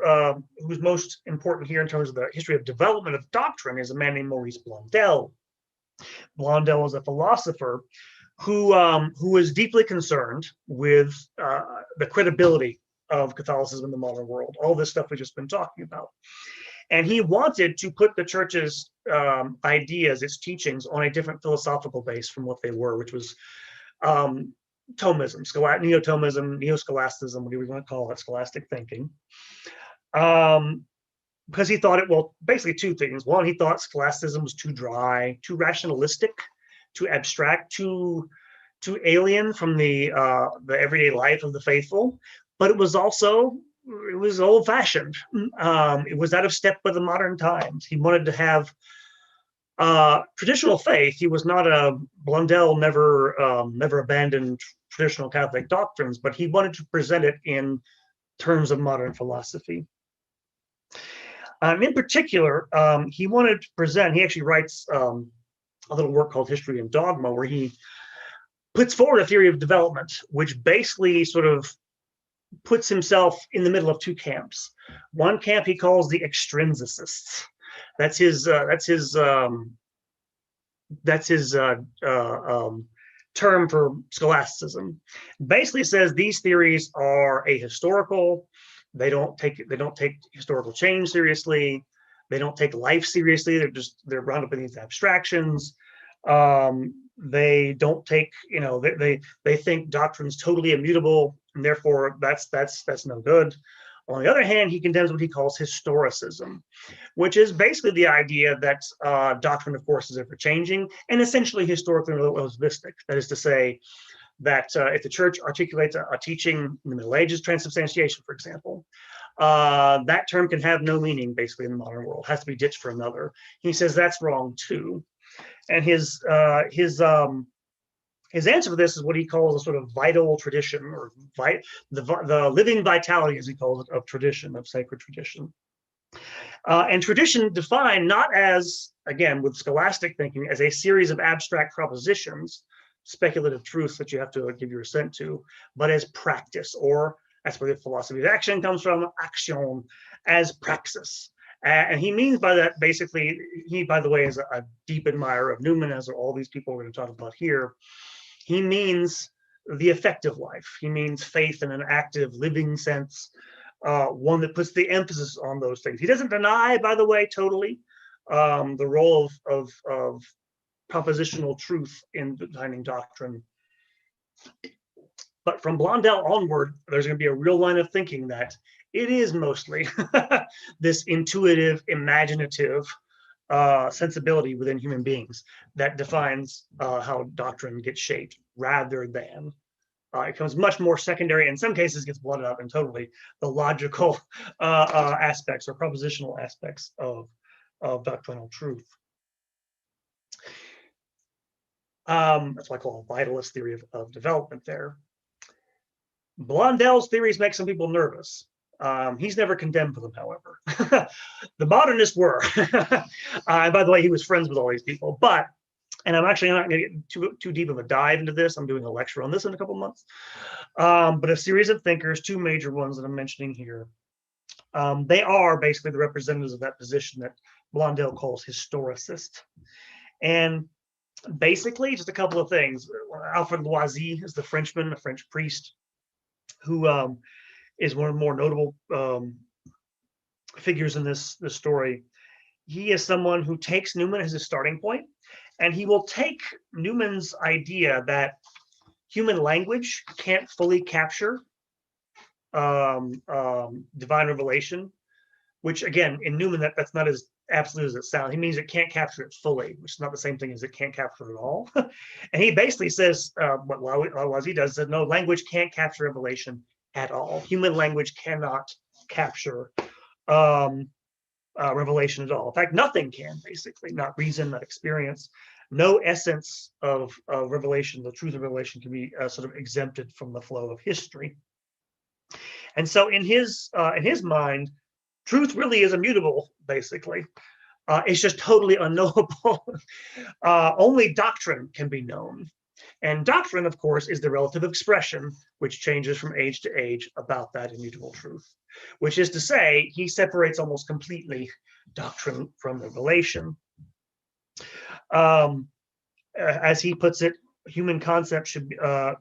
S1: who's most important here in terms of the history of development of doctrine is a man named Maurice Blondel. Blondel was a philosopher who was deeply concerned with the credibility of Catholicism in the modern world, all this stuff we've just been talking about. And he wanted to put the church's ideas, its teachings, on a different philosophical base from what they were, which was Thomism, Neo-Thomism, Neoscholasticism, whatever you want to call it, scholastic thinking. Because he thought basically two things. One, he thought scholasticism was too dry, too rationalistic, too abstract, too alien from the everyday life of the faithful. But it was old-fashioned. It was out of step with the modern times. He wanted to have traditional faith. He was not Blondel never abandoned traditional Catholic doctrines, but he wanted to present it in terms of modern philosophy. In particular, he wanted to present, he actually writes a little work called History and Dogma, where he puts forward a theory of development, which basically sort of puts himself in the middle of two camps. One camp he calls the extrinsicists. That's his term for scholasticism. Basically says these theories are ahistorical. They don't take historical change seriously. They don't take life seriously. They're bound up in these abstractions. They don't take, they think doctrine's totally immutable, and therefore that's no good. On the other hand, he condemns what he calls historicism, which is basically the idea that doctrine, of course, is ever changing and essentially historically relativistic. That is to say that if the church articulates a teaching in the Middle Ages, transubstantiation, for example, that term can have no meaning basically in the modern world, it has to be ditched for another. He says that's wrong too. And his answer for this is what he calls a sort of vital tradition, or the living vitality, as he calls it, of tradition, of sacred tradition. And tradition defined not as, again, with scholastic thinking, as a series of abstract propositions, speculative truths that you have to give your assent to, but as practice, or that's where the philosophy of action comes from, action, as praxis. And he means by that, basically, he, by the way, is a deep admirer of Newman, as are all these people we're going to talk about here. He means the effective life. He means faith in an active, living sense, one that puts the emphasis on those things. He doesn't deny, by the way, totally the role of propositional truth in defining doctrine. But from Blondel onward, there's going to be a real line of thinking that it is mostly this intuitive, imaginative sensibility within human beings that defines how doctrine gets shaped, rather than it becomes much more secondary, in some cases gets blotted out entirely, the logical aspects or propositional aspects of doctrinal truth. That's what I call a vitalist theory of development there. Blondel's theories make some people nervous. He's never condemned for them, however. The modernists were. And by the way, he was friends with all these people. But, and I'm actually not going to get too deep of a dive into this. I'm doing a lecture on this in a couple months. But a series of thinkers, two major ones that I'm mentioning here, they are basically the representatives of that position that Blondel calls historicist. And basically, just a couple of things. Alfred Loisy is the Frenchman, a French priest, who is one of the more notable figures in this story. He is someone who takes Newman as his starting point, and he will take Newman's idea that human language can't fully capture divine revelation, which again, in Newman, that's not as absolute as it sounds. He means it can't capture it fully, which is not the same thing as it can't capture it all. And he basically says, what Loisy does, that no, language can't capture revelation at all. Human language cannot capture revelation at all. In fact, nothing can, basically, not reason, not experience. No essence of revelation, the truth of revelation, can be sort of exempted from the flow of history. And so in his mind, truth really is immutable, basically. It's just totally unknowable. Only doctrine can be known. And doctrine, of course, is the relative expression which changes from age to age about that immutable truth, which is to say, he separates almost completely doctrine from revelation. As he puts it, human concepts should,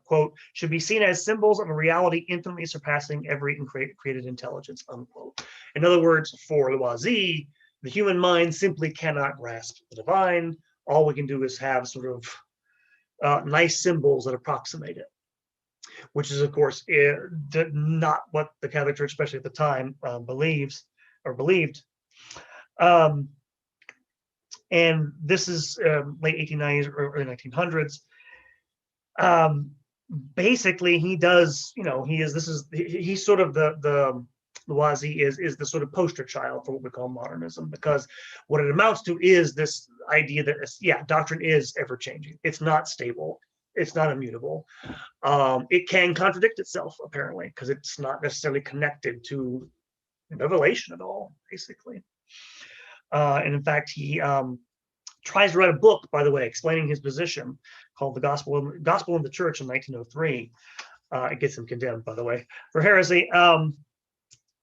S1: quote, should be seen as symbols of a reality infinitely surpassing every created intelligence, unquote. In other words, for Loisy, the human mind simply cannot grasp the divine. All we can do is have sort of nice symbols that approximate it, which is, of course, not what the Catholic Church, especially at the time, believes or believed. And this is late 1890s or early 1900s. Basically, he does, he's sort of the Loisy is the sort of poster child for what we call modernism, because what it amounts to is this idea that, yeah, doctrine is ever changing. It's not stable. It's not immutable. It can contradict itself, apparently, because it's not necessarily connected to revelation at all, basically. And in fact, he tries to write a book, by the way, explaining his position, called The Gospel in the Church in 1903. It gets him condemned, by the way, for heresy.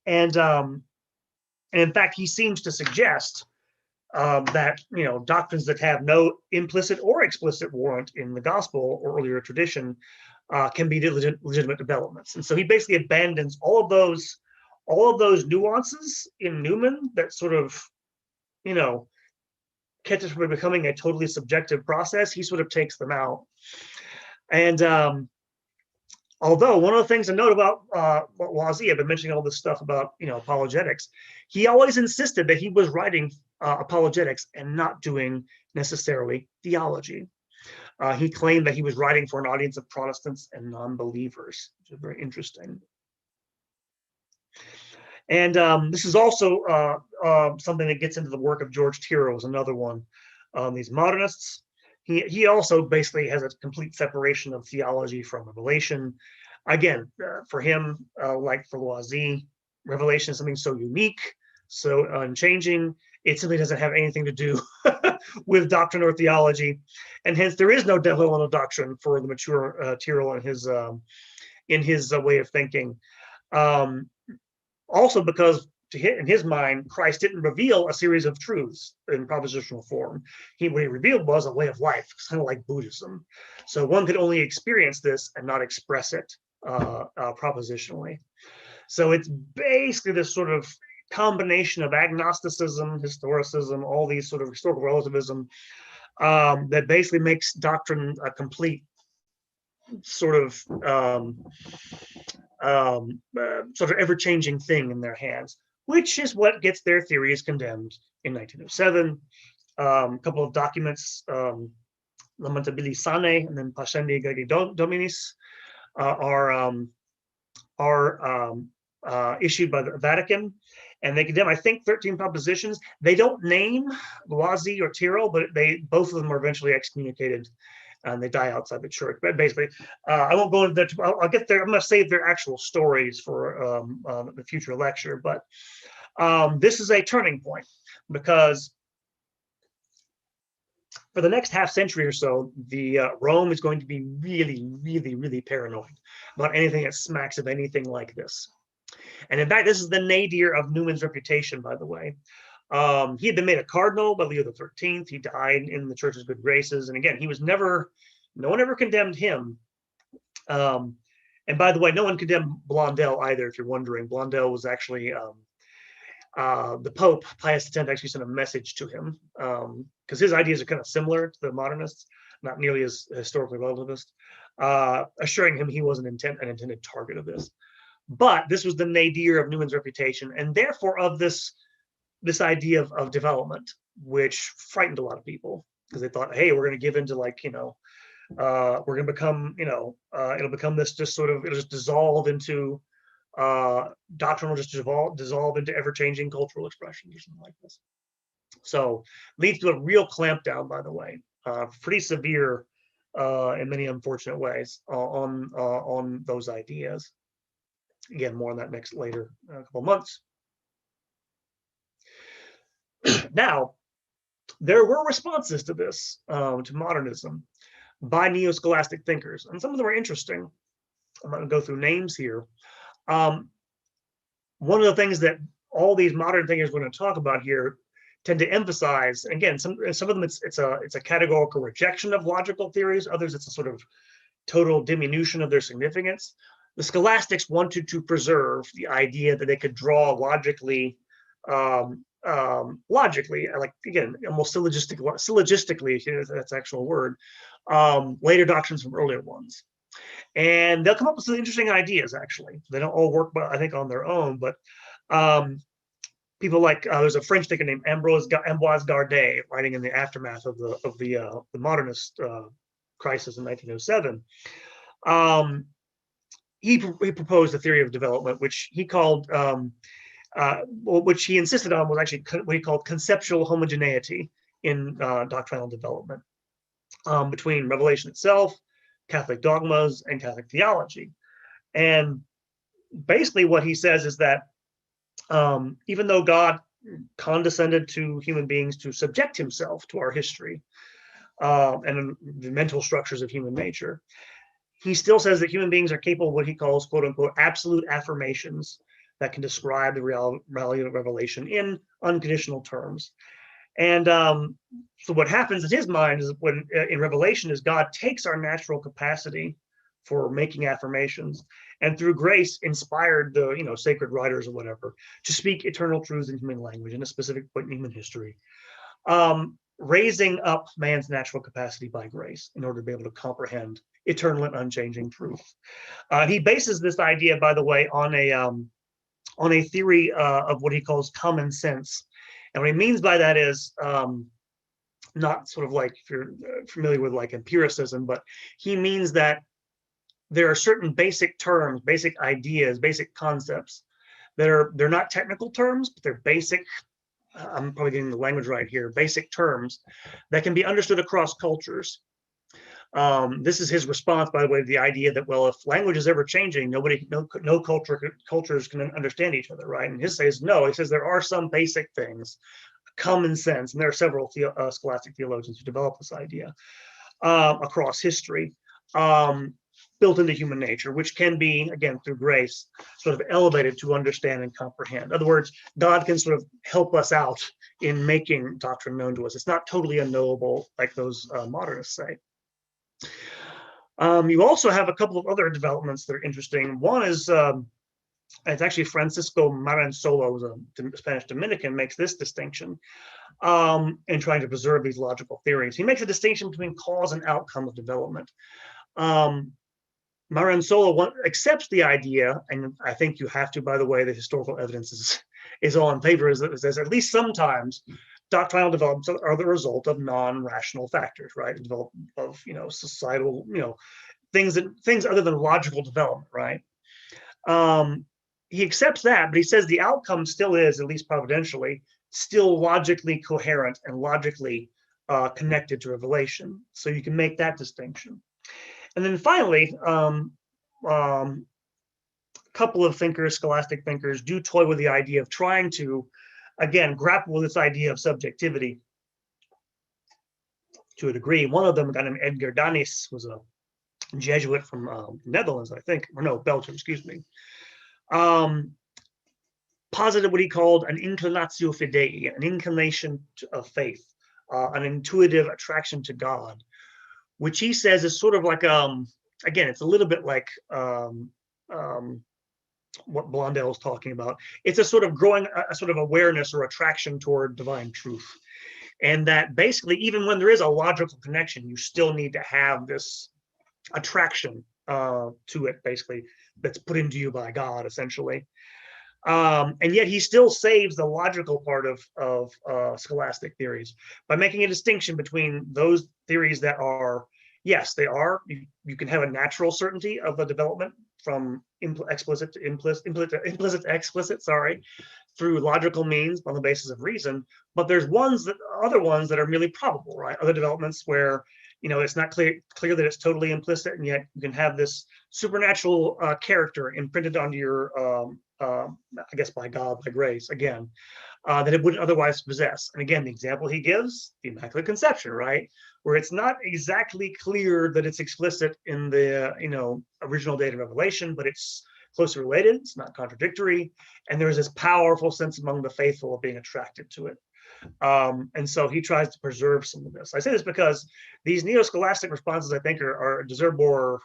S1: And in fact, he seems to suggest that doctrines that have no implicit or explicit warrant in the gospel or earlier tradition can be legitimate developments. And so he basically abandons all of those nuances in Newman that sort of kept it from becoming a totally subjective process. He sort of takes them out. And although one of the things to note about Loisy, I've been mentioning all this stuff about apologetics, he always insisted that he was writing apologetics and not doing necessarily theology. He claimed that he was writing for an audience of Protestants and non-believers, which is very interesting. And this is also something that gets into the work of George Tiro, is another one. These modernists, he also basically has a complete separation of theology from revelation. Again, for him, like for Loisy, revelation is something so unique, so unchanging. It simply doesn't have anything to do with doctrine or theology, and hence there is no developmental doctrine for the mature Tyrrell in his way of thinking. Also because in his mind, Christ didn't reveal a series of truths in propositional form. What he revealed was a way of life, kind of like Buddhism. So one could only experience this and not express it propositionally. So it's basically this sort of combination of agnosticism, historicism, all these sort of historical relativism that basically makes doctrine a complete sort of ever-changing thing in their hands, which is what gets their theories condemned in 1907. A couple of documents, Lamentabili Sane and then Pascendi Greggi Dominis, are issued by the Vatican, and they condemn, I think, 13 propositions. They don't name Loisy or Tyrrell, but both of them are eventually excommunicated, and they die outside the church. But basically, I won't go into that. I'll get there. I'm going to save their actual stories for the future lecture. But this is a turning point, because for the next half century or so, the Rome is going to be really, really, really paranoid about anything that smacks of anything like this. And in fact, this is the nadir of Newman's reputation, by the way. He had been made a cardinal by Leo XIII. He died in the Church's good graces. And again, no one ever condemned him. And by the way, no one condemned Blondel either, if you're wondering. Blondel was actually, the Pope, Pius X, actually sent a message to him, because his ideas are kind of similar to the modernists, not nearly as historically relativist, assuring him he wasn't an intended target of this. But this was the nadir of Newman's reputation, and therefore of this idea of development, which frightened a lot of people, because they thought, hey, we're going to give into, like, we're going to become, it'll become this just sort of, it'll just dissolve into doctrine, will just dissolve into ever-changing cultural expressions or something like this. So leads to a real clampdown, by the way, pretty severe in many unfortunate ways on those ideas. Again, more on that later couple months. Now, there were responses to this, to modernism, by neo-scholastic thinkers, and some of them are interesting. I'm not going to go through names here. One of the things that all these modern thinkers we're going to talk about here tend to emphasize, again, some of them it's a categorical rejection of logical theories. Others, it's a sort of total diminution of their significance. The scholastics wanted to preserve the idea that they could draw logically, like, again, almost syllogistically, that's actual word, later doctrines from earlier ones. And they'll come up with some interesting ideas, actually. They don't all work, I think, on their own, but people like, there's a French thinker named Ambroise Gardet, writing in the aftermath of the modernist crisis in 1907. He proposed a theory of development, which he called, which he insisted on was actually what he called conceptual homogeneity in doctrinal development between revelation itself, Catholic dogmas, and Catholic theology. And basically what he says is that even though God condescended to human beings to subject himself to our history and the mental structures of human nature, he still says that human beings are capable of what he calls, quote unquote, absolute affirmations that can describe the reality of revelation in unconditional terms. And so what happens in his mind is when in Revelation is God takes our natural capacity for making affirmations, and through grace inspired the sacred writers or whatever to speak eternal truths in human language in a specific point in human history, raising up man's natural capacity by grace in order to be able to comprehend eternal and unchanging truth. He bases this idea, by the way, on a theory of what he calls common sense. And what he means by that is not sort of like, if you're familiar with like empiricism, but he means that there are certain basic terms, basic ideas, basic concepts that they're not technical terms, but they're basic, I'm probably getting the language right here, basic terms that can be understood across cultures. This is his response, by the way, to the idea that, well, if language is ever changing, no cultures can understand each other, right? And his says no. He says there are some basic things common sense, and there are several scholastic theologians who developed this idea across history, built into human nature, which can be, again, through grace, sort of elevated to understand and comprehend. In other words, God can sort of help us out in making doctrine known to us. It's not totally unknowable like those modernists say. You also have a couple of other developments that are interesting. One is, it's actually Francisco Maransolo, who's a Spanish Dominican, makes this distinction in trying to preserve these logical theories. He makes a distinction between cause and outcome of development. Maransolo accepts the idea, and I think you have to, by the way, the historical evidence is all in favor, is at least sometimes doctrinal developments are the result of non-rational factors, right? Development of, societal, things other than logical development, right? He accepts that, but he says the outcome still is, at least providentially, still logically coherent and logically connected to revelation. So you can make that distinction. And then finally, a couple of thinkers, scholastic thinkers, do toy with the idea of trying to, again, grapple with this idea of subjectivity to a degree. One of them, a guy named Edgar Danis, was a Jesuit from Netherlands, I think, or no, Belgium, excuse me. Posited what he called an inclinatio fidei, an inclination of faith, an intuitive attraction to God, which he says is sort of like, again, it's a little bit like what Blondel is talking about. It's a sort of growing, a sort of awareness or attraction toward divine truth. And that basically, even when there is a logical connection, you still need to have this attraction to it, basically, that's put into you by God, essentially. And yet he still saves the logical part of scholastic theories by making a distinction between those theories that are, yes, they are, you can have a natural certainty of the development from explicit to implicit to explicit, through logical means on the basis of reason. But there's other ones that are merely probable, right? Other developments where, it's not clear that it's totally implicit, and yet you can have this supernatural character imprinted onto your, I guess by God, by grace, again, that it wouldn't otherwise possess. And again, the example he gives, the Immaculate Conception, right? Where it's not exactly clear that it's explicit in the, original date of revelation, but it's closely related, it's not contradictory, and there's this powerful sense among the faithful of being attracted to it. And so he tries to preserve some of this. I say this because these neo-scholastic responses, I think, deserve more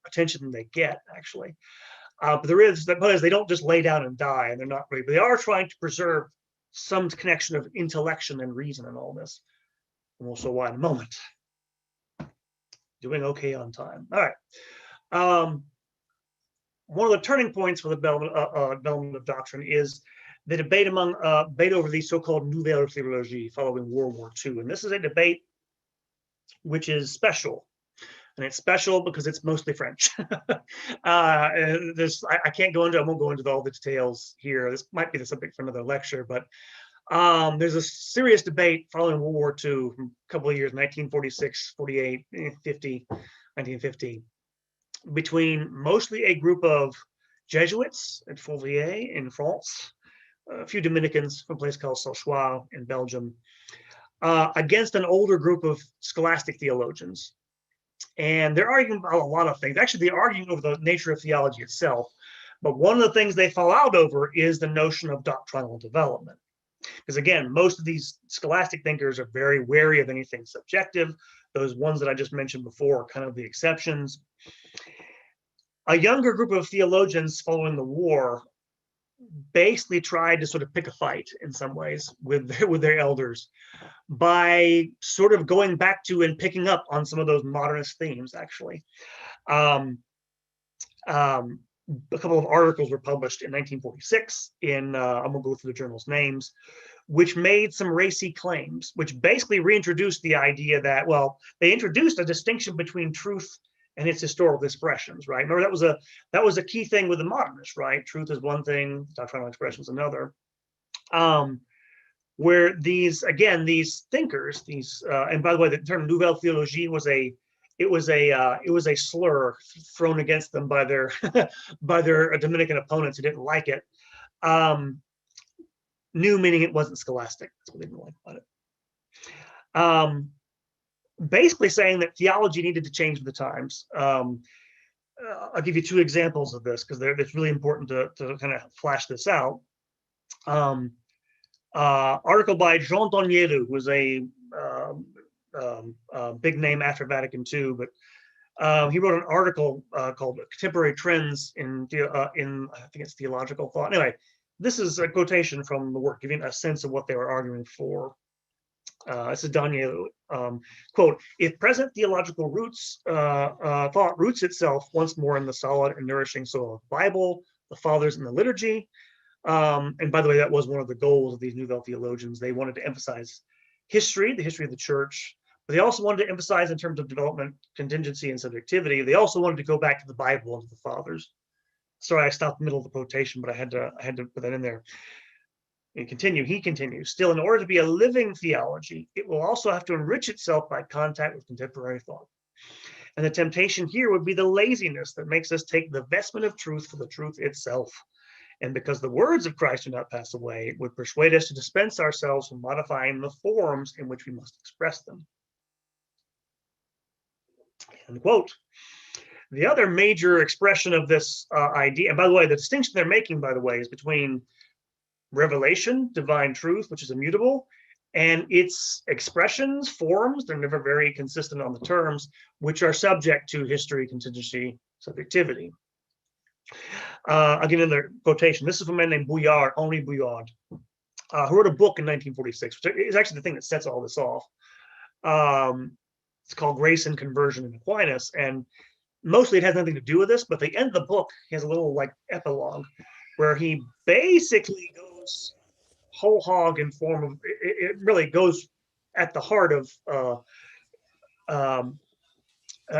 S1: attention than they get, actually. But they don't just lay down and die, and they're not really, but they are trying to preserve some connection of intellection and reason in all this. And we'll show why in a moment. Doing okay on time. All right. One of the turning points for the development of doctrine is the debate over the so-called Nouvelle Theologie following World War II. And this is a debate which is special. And it's special because it's mostly French. I won't go into all the details here. This might be the subject for another lecture, but there's a serious debate following World War II from a couple of years, 1946, 48, 50, 1950, between mostly a group of Jesuits at Fourier in France, a few Dominicans from a place called Sauchois in Belgium, against an older group of scholastic theologians. And they're arguing about a lot of things. Actually, they're arguing over the nature of theology itself. But one of the things they fall out over is the notion of doctrinal development. Because again, most of these scholastic thinkers are very wary of anything subjective. Those ones that I just mentioned before are kind of the exceptions. A younger group of theologians following the war basically tried to sort of pick a fight in some ways with their elders by sort of going back to and picking up on some of those modernist themes, actually. A couple of articles were published in 1946 in, I won't go through the journal's names, which made some racy claims, which basically reintroduced the idea that, well, they introduced a distinction between truth and its historical expressions, right? Remember, that was a key thing with the modernists, right? Truth is one thing, doctrinal expression is another. Where these thinkers, and by the way, the term Nouvelle Theologie was a slur thrown against them by their by their Dominican opponents who didn't like it. New meaning it wasn't scholastic. That's what they didn't like about it. Basically saying that theology needed to change with the times. I'll give you two examples of this because it's really important to kind of flash this out. Article by Jean Donielu, who was a big name after Vatican II, but he wrote an article called "Contemporary Trends in I think it's Theological Thought." Anyway, this is a quotation from the work, giving a sense of what they were arguing for. This is Daniel, quote, "If present theological thought roots itself once more in the solid and nourishing soil of the Bible, the Fathers, and the liturgy," and by the way, that was one of the goals of these Nouvelle theologians. They wanted to emphasize history, the history of the church, but they also wanted to emphasize in terms of development, contingency, and subjectivity. They also wanted to go back to the Bible and to the Fathers. Sorry, I stopped in the middle of the quotation, but I had to put that in there. And he continues, "Still, in order to be a living theology, it will also have to enrich itself by contact with contemporary thought. And the temptation here would be the laziness that makes us take the vestment of truth for the truth itself. And because the words of Christ do not pass away, it would persuade us to dispense ourselves from modifying the forms in which we must express them." End quote. The other major expression of this idea, and by the way, the distinction they're making, by the way, is between revelation, divine truth, which is immutable, and its expressions, forms, they're never very consistent on the terms, which are subject to history, contingency, subjectivity. I'll give you another quotation. This is from a man named Bouillard, Henry Bouillard, who wrote a book in 1946, which is actually the thing that sets all this off. It's called Grace and Conversion in Aquinas, and mostly it has nothing to do with this, but at the end of the book, he has a little like epilogue where he basically goes whole hog in form of, it really goes at the heart of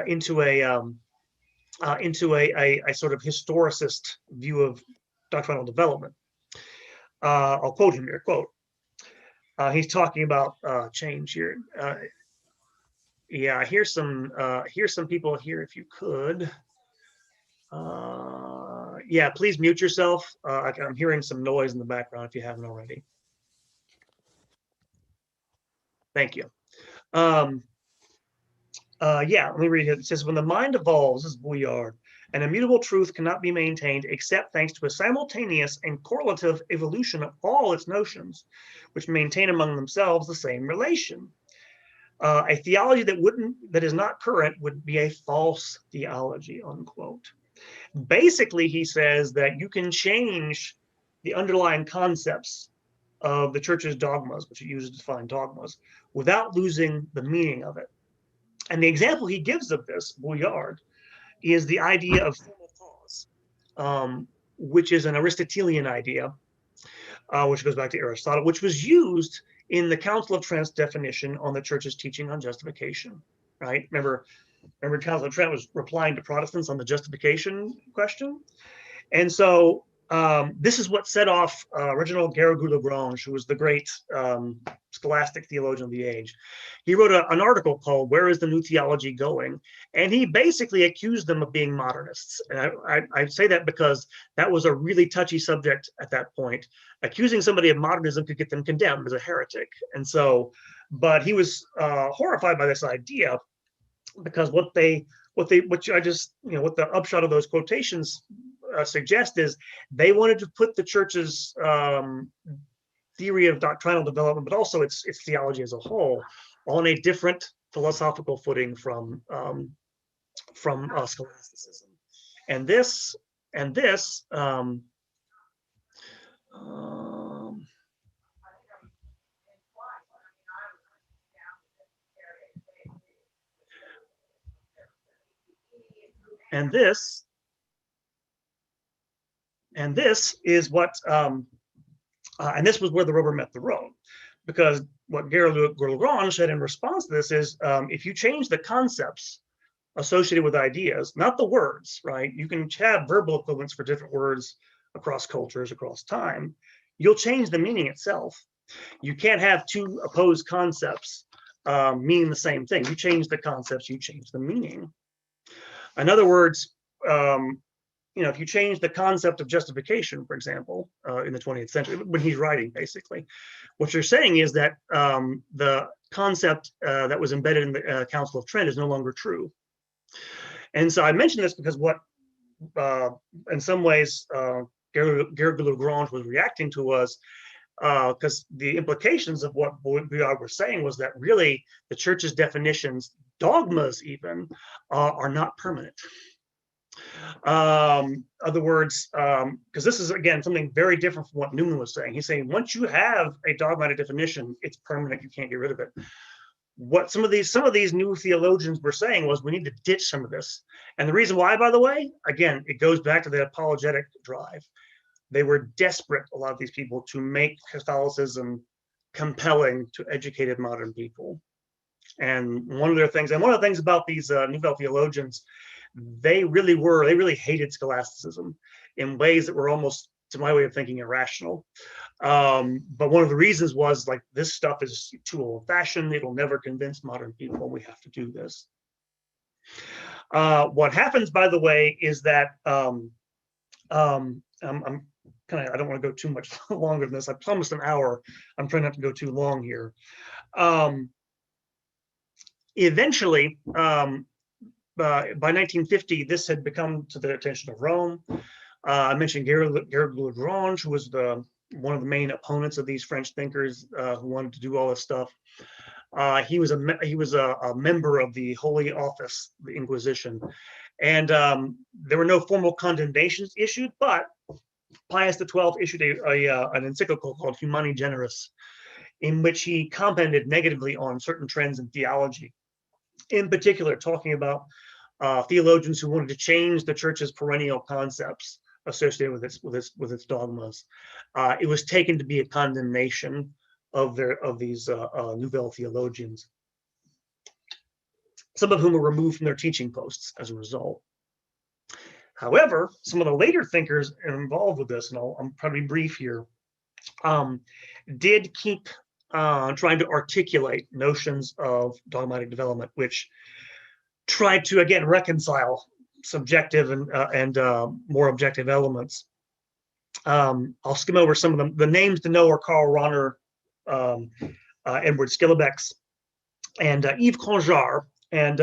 S1: into a sort of historicist view of doctrinal development. I'll quote him here, quote, he's talking about change here. Yeah, here's some people here, if you could. Yeah, please mute yourself. I'm hearing some noise in the background if you haven't already. Thank you. Yeah, let me read it. It says, "When the mind evolves," this is Bouillard, "an immutable truth cannot be maintained except thanks to a simultaneous and correlative evolution of all its notions, which maintain among themselves the same relation. A theology that is not current would be a false theology," unquote. Basically, he says that you can change the underlying concepts of the church's dogmas, which it uses to define dogmas, without losing the meaning of it. And the example he gives of this, Bouillard, is the idea of formal cause, which is an Aristotelian idea, which goes back to Aristotle, which was used in the Council of Trent's definition on the church's teaching on justification, right? Remember Council of Trent was replying to Protestants on the justification question. And so this is what set off Reginald Garrigou-Lagrange, who was the great scholastic theologian of the age. He wrote an article called "Where is the New Theology Going?" And he basically accused them of being modernists. And I say that because that was a really touchy subject at that point. Accusing somebody of modernism could get them condemned as a heretic. And so, but he was horrified by this idea, because what the upshot of those quotations suggest is they wanted to put the church's theory of doctrinal development, but also its theology as a whole, on a different philosophical footing from scholasticism. And this is what and this was where the rubber met the road, because what Garrigou-Lagrange said in response to this is, if you change the concepts associated with ideas, not the words, right? You can have verbal equivalents for different words across cultures, across time. You'll change the meaning itself. You can't have two opposed concepts meaning the same thing. You change the concepts, you change the meaning. In other words, if you change the concept of justification, for example, in the 20th century, when he's writing, basically, what you're saying is that the concept that was embedded in the Council of Trent is no longer true. And so I mention this because what, in some ways, Garrigou-Lagrange was reacting to was because the implications of what Bouillard was saying was that really the church's definitions, dogmas even, are not permanent. Other words, because this is again something very different from what Newman was saying. He's saying once you have a dogmatic definition, it's permanent. You can't get rid of it. What some of these new theologians were saying was we need to ditch some of this. And the reason why, by the way, again, it goes back to the apologetic drive. They were desperate, a lot of these people, to make Catholicism compelling to educated modern people. And one of the things about these Nouvelle theologians, they really hated scholasticism in ways that were almost, to my way of thinking, irrational. But one of the reasons was like, this stuff is too old-fashioned. It'll never convince modern people. We have to do this. What happens, by the way, is that I don't want to go too much longer than this. I promised an hour. I'm trying not to go too long here. Eventually, by 1950, this had become to the attention of Rome. I mentioned Garrigou-Lagrange, who was one of the main opponents of these French thinkers who wanted to do all this stuff. He was a member of the Holy Office, the Inquisition, and there were no formal condemnations issued, but Pius XII issued an encyclical called Humani Generis, in which he commented negatively on certain trends in theology, in particular talking about theologians who wanted to change the church's perennial concepts associated with its dogmas. It was taken to be a condemnation of these Nouvelle theologians, some of whom were removed from their teaching posts as a result. However, some of the later thinkers involved with this, and I'm probably brief here, did keep trying to articulate notions of dogmatic development, which tried to, again, reconcile subjective and more objective elements. I'll skim over some of them. The names to know are Karl Rahner, Edward Schillebeeckx, and Yves Conjar. And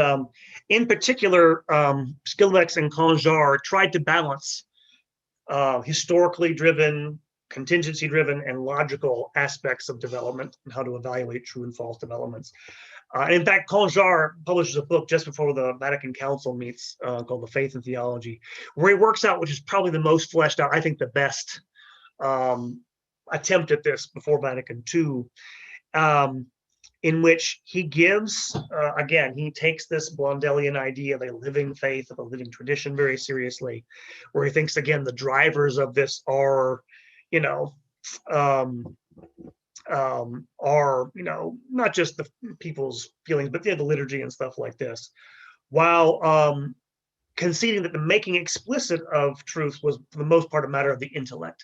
S1: in particular, Schillebeeckx and Conjar tried to balance historically driven, contingency driven, and logical aspects of development and how to evaluate true and false developments. In fact, Conjar publishes a book just before the Vatican Council meets called The Faith and Theology, where he works out, which is probably the most fleshed out, I think the best attempt at this before Vatican II, in which he gives, again, he takes this Blondellian idea of a living faith, of a living tradition very seriously, where he thinks, again, the drivers of this are, not just the people's feelings, but the liturgy and stuff like this, while conceding that the making explicit of truth was, for the most part, a matter of the intellect.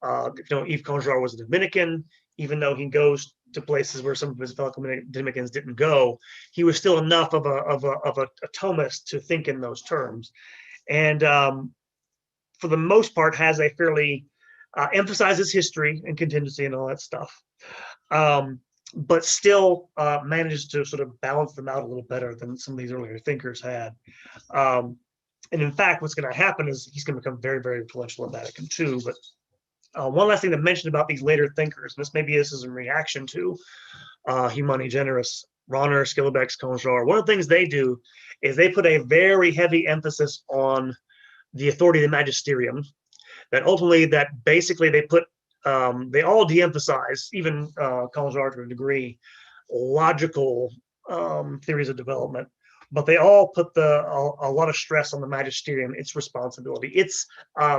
S1: Yves Conjar was a Dominican. Even though he goes to places where some of his fellow Dominicans didn't go, he was still enough of a Thomist to think in those terms, and for the most part has a fairly emphasizes history and contingency and all that stuff, but still manages to sort of balance them out a little better than some of these earlier thinkers had. And in fact, what's going to happen is he's going to become very, very influential in Vatican II. But one last thing to mention about these later thinkers, this is in reaction to Humani Generis, Rahner, Schillebeeckx, Conjar. One of the things they do is they put a very heavy emphasis on the authority of the magisterium, that basically they put, they all de-emphasize, even Conjar to a degree, logical theories of development, but they all put a lot of stress on the magisterium, its responsibility, its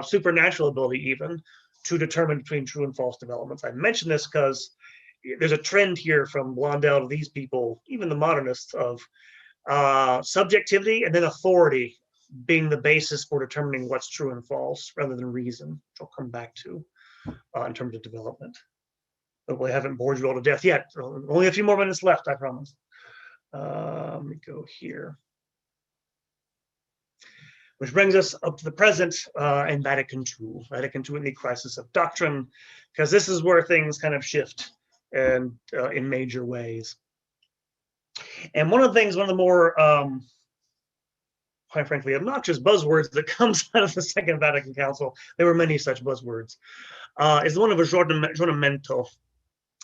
S1: supernatural ability even to determine between true and false developments. I mention this because there's a trend here from Blondel to these people, even the modernists, of subjectivity and then authority being the basis for determining what's true and false rather than reason, which I'll come back to in terms of development. Hopefully I haven't bored you all to death yet. Only a few more minutes left, I promise. Let me go here. Which brings us up to the present and Vatican II. Vatican II and the crisis of doctrine, because this is where things kind of shift and in major ways. And one of the more, quite frankly, obnoxious buzzwords that comes out of the Second Vatican Council, there were many such buzzwords, is the one of aggiornamento.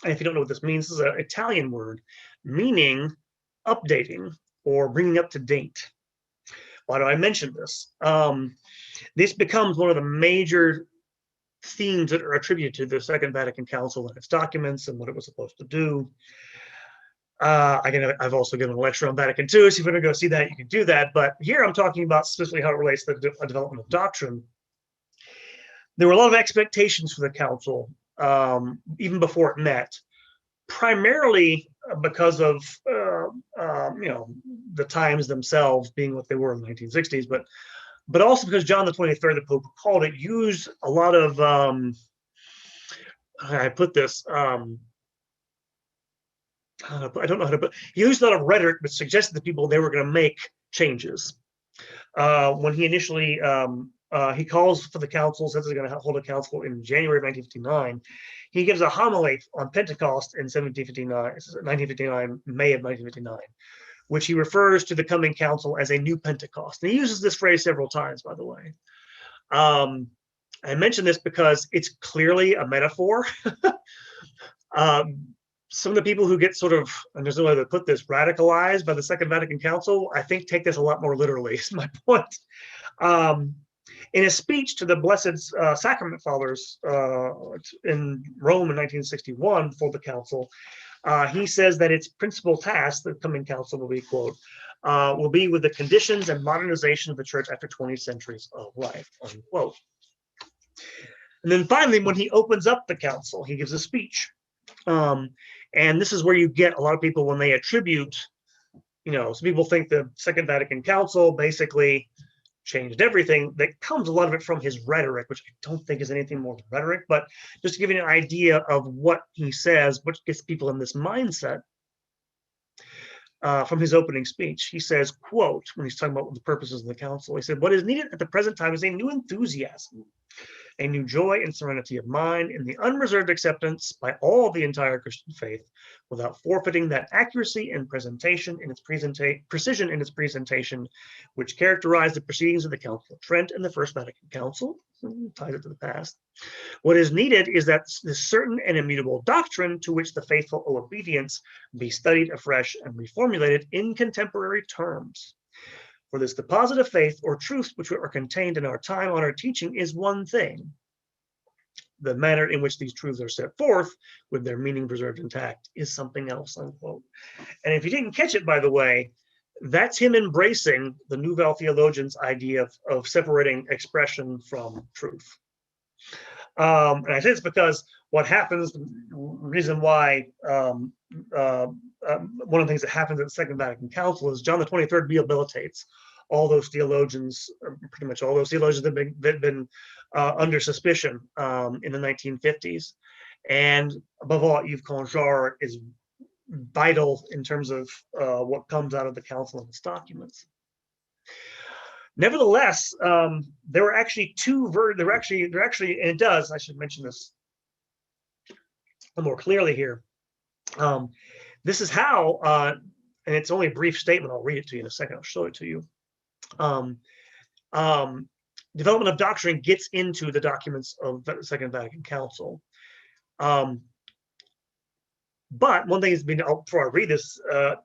S1: And if you don't know what this means, this is an Italian word meaning updating or bringing up to date. Why do I mention this? This becomes one of the major themes that are attributed to the Second Vatican Council and its documents and what it was supposed to do. I've also given a lecture on Vatican II, so if you want to go see that, you can do that. But here I'm talking about specifically how it relates to the development of doctrine. There were a lot of expectations for the council, even before it met, primarily because of the times themselves being what they were in the 1960s, but also because John the 23rd, the Pope called it, used a lot of I put this I don't know how to put. He used a lot of rhetoric that suggested to people they were going to make changes. When he initially he calls for the council, says he's going to hold a council in January of 1959. He gives a homily on Pentecost in 1959, May of 1959, which he refers to the coming council as a new Pentecost. And he uses this phrase several times, by the way. I mention this because it's clearly a metaphor. Some of the people who get sort of, and there's no way to put this, radicalized by the Second Vatican Council, I think take this a lot more literally, is my point. In a speech to the Blessed Sacrament Fathers in Rome in 1961 for the council, he says that its principal task, the coming council will be, quote, will be with the conditions and modernization of the church after 20 centuries of life, unquote. And then finally, when he opens up the council, he gives a speech. And this is where you get a lot of people when they attribute, some people think the Second Vatican Council basically changed everything. That comes a lot of it from his rhetoric, which I don't think is anything more than rhetoric, but just to give you an idea of what he says, what gets people in this mindset. From his opening speech, he says, quote, when he's talking about the purposes of the council, he said, what is needed at the present time is a new enthusiasm, a new joy and serenity of mind, and the unreserved acceptance by all the entire Christian faith, without forfeiting that accuracy and precision in its presentation, which characterized the proceedings of the Council of Trent and the First Vatican Council. Ties it to the past. What is needed is that this certain and immutable doctrine to which the faithful owe obedience be studied afresh and reformulated in contemporary terms. For this deposit of faith or truths which are contained in our time-honored teaching is one thing. The manner in which these truths are set forth, with their meaning preserved intact, is something else, unquote. And if you didn't catch it, by the way, that's him embracing the Nouvelle theologians' idea of separating expression from truth. And I say it's because what happens, the reason why, one of the things that happens at the Second Vatican Council is John the 23rd rehabilitates all those theologians, pretty much all those theologians that have been under suspicion in the 1950s. And above all, Yves Conjour is vital in terms of what comes out of the council and its documents. Nevertheless, there were actually and it does, I should mention this more clearly here. This is how, and it's only a brief statement, I'll read it to you in a second, I'll show it to you. Development of doctrine gets into the documents of the Second Vatican Council. But one thing has been, before I read this,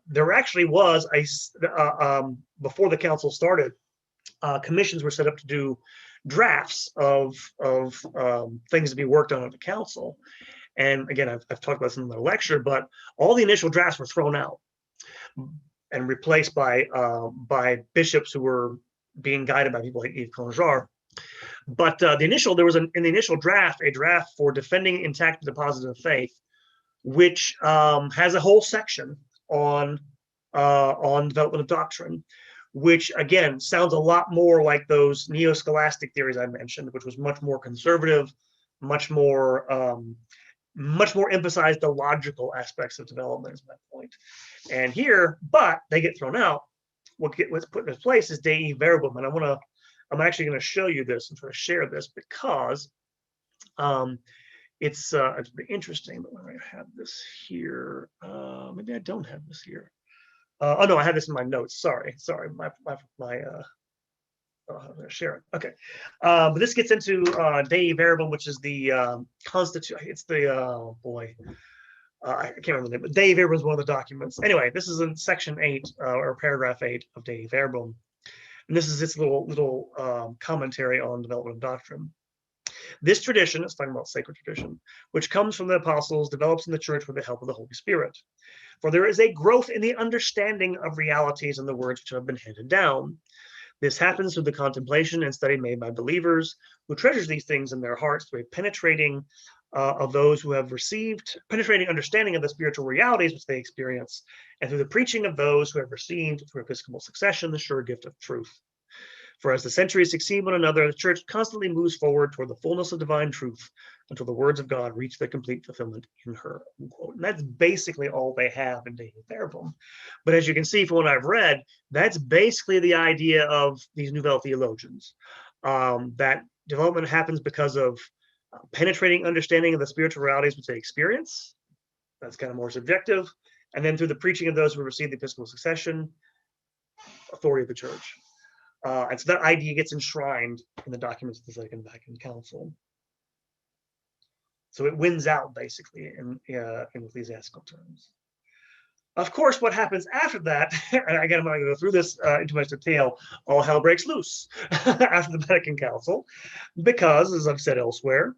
S1: there actually was before the council started, commissions were set up to do drafts of things to be worked on at the council. And again, I've talked about this in the lecture, but all the initial drafts were thrown out and replaced by bishops who were being guided by people like Yves Conjour. But there was in the initial draft, a draft for defending intact deposit of faith, which has a whole section on development of doctrine, which again sounds a lot more like those Neoscholastic theories I mentioned, which was much more conservative, much more emphasized the logical aspects of development, is my point. And here, but they get thrown out. What's put in its place is Dei Verbum, and I want to I'm actually going to show you this and try to share this because it's pretty interesting. But when I have this here, maybe I don't have this here. Oh no, I have this in my notes. Sorry, my I'm going to share it. Okay, but this gets into Dei Verbum, which is the constitution. It's the boy. I can't remember the name, but Dei Verbum is one of the documents. Anyway, this is in section 8 or paragraph 8 of Dei Verbum, and this is its little commentary on development of doctrine. This tradition, it's talking about sacred tradition, which comes from the apostles, develops in the church with the help of the Holy Spirit. For there is a growth in the understanding of realities and the words which have been handed down. This happens through the contemplation and study made by believers who treasure these things in their hearts through a penetrating of those who have received, penetrating understanding of the spiritual realities which they experience, and through the preaching of those who have received through episcopal succession the sure gift of truth. For as the centuries succeed one another, the church constantly moves forward toward the fullness of divine truth until the words of God reach their complete fulfillment in her. Unquote. And that's basically all they have in Dei Verbum. But as you can see from what I've read, that's basically the idea of these Nouvelle theologians. That development happens because of penetrating understanding of the spiritual realities which they experience. That's kind of more subjective. And then through the preaching of those who receive the episcopal succession, authority of the church. And so that idea gets enshrined in the documents of the Second Vatican Council. So it wins out basically in ecclesiastical terms. Of course, what happens after that, and again, I'm not going to go through this into much detail, all hell breaks loose after the Vatican Council, because, as I've said elsewhere,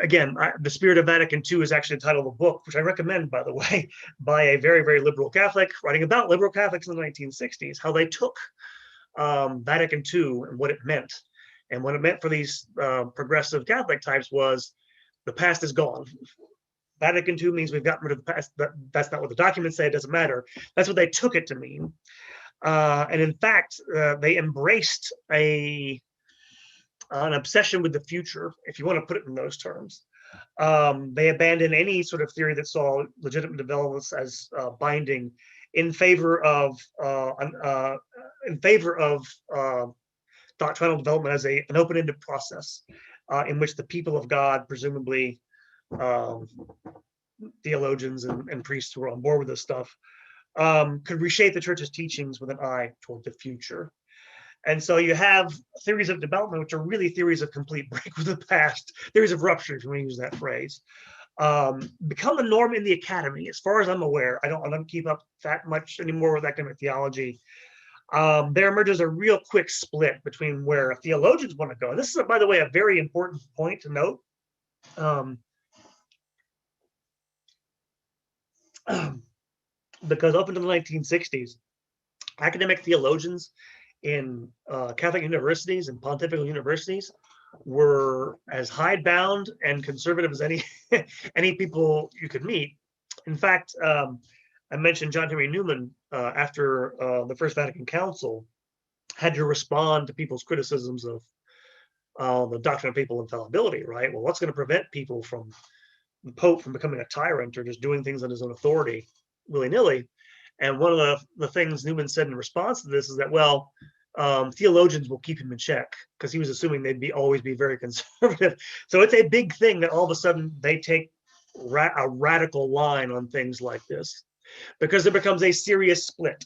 S1: again, The Spirit of Vatican II is actually the title of a book, which I recommend, by the way, by a very, very liberal Catholic, writing about liberal Catholics in the 1960s, how they took Vatican II and what it meant. And what it meant for these progressive Catholic types was the past is gone. Vatican II means we've gotten rid of the past. That's not what the documents say. It doesn't matter. That's what they took it to mean. And in fact, they embraced an obsession with the future, if you want to put it in those terms. They abandoned any sort of theory that saw legitimate developments as binding in favor of doctrinal development as an open-ended process in which the people of God, presumably theologians and priests who were on board with this stuff, could reshape the church's teachings with an eye toward the future. And so you have theories of development, which are really theories of complete break with the past, theories of rupture, if you want to use that phrase, become the norm in the academy. As far as I'm aware, I don't keep up that much anymore with academic theology. There emerges a real quick split between where theologians want to go. And this is, by the way, a very important point to note. Because up until the 1960s, academic theologians in Catholic universities and pontifical universities were as hidebound and conservative as any people you could meet. In fact, I mentioned John Henry Newman after the First Vatican Council had to respond to people's criticisms of the doctrine of papal infallibility, right? Well, what's going to prevent people from the Pope from becoming a tyrant or just doing things on his own authority willy-nilly? And one of the things Newman said in response to this is that, well, theologians will keep him in check, because he was assuming they'd always be very conservative. So it's a big thing that all of a sudden they take a radical line on things like this, because there becomes a serious split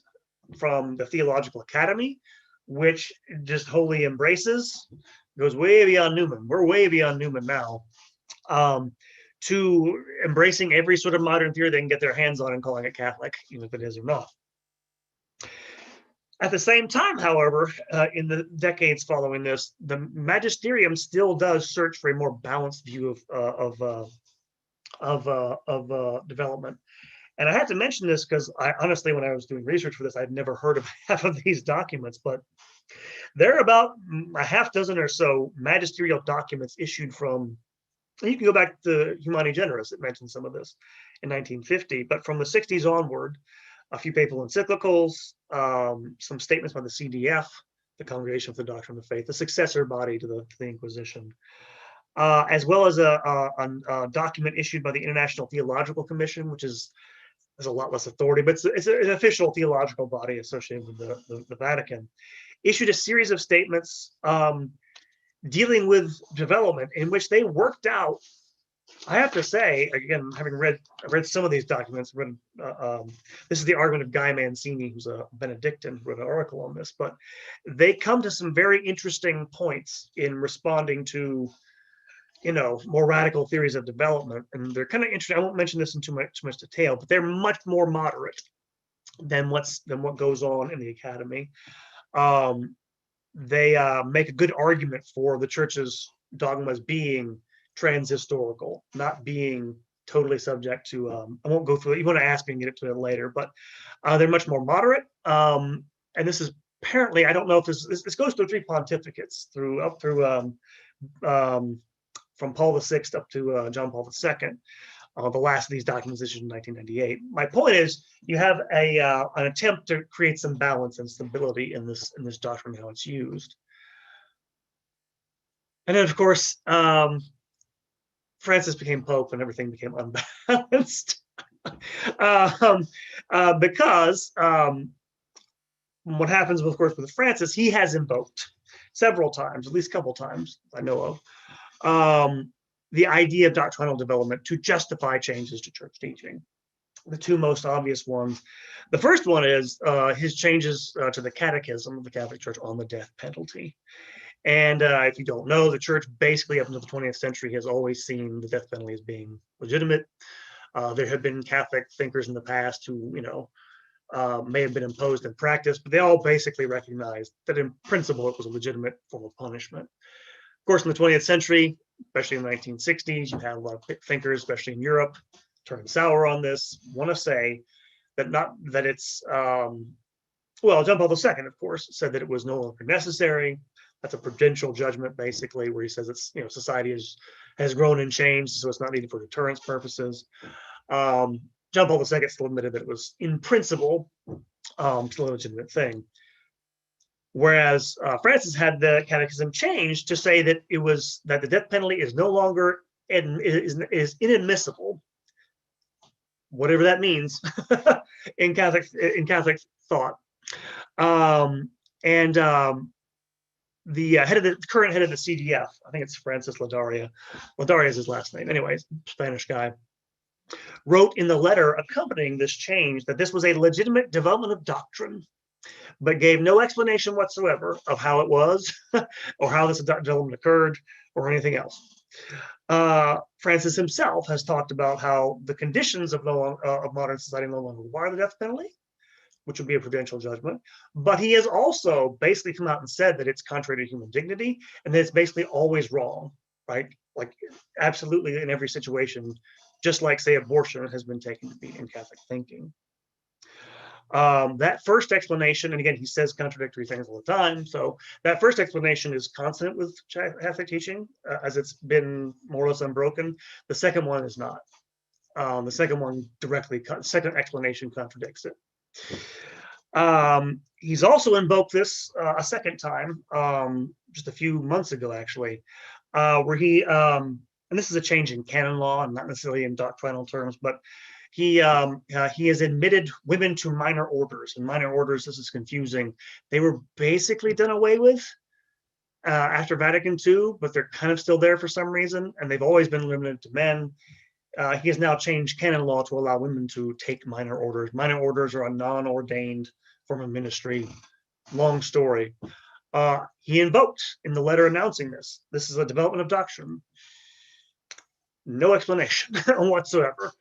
S1: from the theological academy, which just wholly embraces, goes way beyond Newman. We're way beyond Newman now, to embracing every sort of modern theory they can get their hands on and calling it Catholic, even if it is or not. At the same time, however, in the decades following this, the magisterium still does search for a more balanced view of development. And I have to mention this because I honestly, when I was doing research for this, I'd never heard of half of these documents, but there are about a half dozen or so magisterial documents issued from, you can go back to Humani Generis, it mentions some of this in 1950, but from the 60s onward, a few papal encyclicals, some statements by the CDF, the Congregation for the Doctrine of the Faith, the successor body to the Inquisition, as well as a document issued by the International Theological Commission, which has a lot less authority, but it's an official theological body associated with the Vatican. issued a series of statements dealing with development in which they worked out, I have to say, again, having read some of these documents, this is the argument of Guy Mancini, who's a Benedictine, who wrote an article on this, but they come to some very interesting points in responding to, more radical theories of development. And they're kind of interesting. I won't mention this in too much detail, but they're much more moderate than what goes on in the academy. They make a good argument for the church's dogmas being transhistorical, not being totally subject to, I won't go through it. You want to ask me and get it to it later, but they're much more moderate. And this is apparently, I don't know if this goes through 3 pontificates, from Paul VI up to John Paul II. The last of these documents issued in 1998. My point is, you have an attempt to create some balance and stability in this doctrine, how it's used. And then, of course, Francis became Pope and everything became unbalanced. Because what happens, of course, with Francis, he has invoked several times, at least a couple times I know of, the idea of doctrinal development to justify changes to church teaching. The 2 most obvious ones. The first one is his changes to the Catechism of the Catholic Church on the death penalty. And if you don't know, the church basically up until the 20th century has always seen the death penalty as being legitimate. There have been Catholic thinkers in the past who, may have been imposed in practice, but they all basically recognized that in principle it was a legitimate form of punishment. Of course, in the 20th century, especially in the 1960s, you had a lot of thinkers, especially in Europe, turning sour on this, want to say that it's, John Paul II, of course, said that it was no longer necessary. That's a prudential judgment, basically, where he says it's, society has grown and changed, so it's not needed for deterrence purposes. John Paul II still admitted that it was, in principle, still a legitimate thing. Whereas Francis had the catechism changed to say that the death penalty is no longer is inadmissible, whatever that means, in Catholic thought. The current head of the CDF, I think it's Francis Ladaria. Ladaria is his last name. Anyways, Spanish guy, wrote in the letter accompanying this change that this was a legitimate development of doctrine, but gave no explanation whatsoever of how it was or how this development occurred or anything else. Francis himself has talked about how the conditions of modern society no longer require the death penalty, which would be a prudential judgment. But he has also basically come out and said that it's contrary to human dignity and that it's basically always wrong, right? Like absolutely in every situation, just like, say, abortion has been taken to be in Catholic thinking. That first explanation, and again, he says contradictory things all the time, so that first explanation is consonant with Catholic teaching, as it's been more or less unbroken. The second one is not. The second explanation contradicts it. He's also invoked this a second time, just a few months ago, actually, where he, and this is a change in canon law and not necessarily in doctrinal terms, but he has admitted women to minor orders. And minor orders, this is confusing. They were basically done away with after Vatican II, but they're kind of still there for some reason, and they've always been limited to men. He has now changed canon law to allow women to take minor orders. Minor orders are a non-ordained form of ministry. Long story. He invoked in the letter announcing this is a development of doctrine. No explanation whatsoever.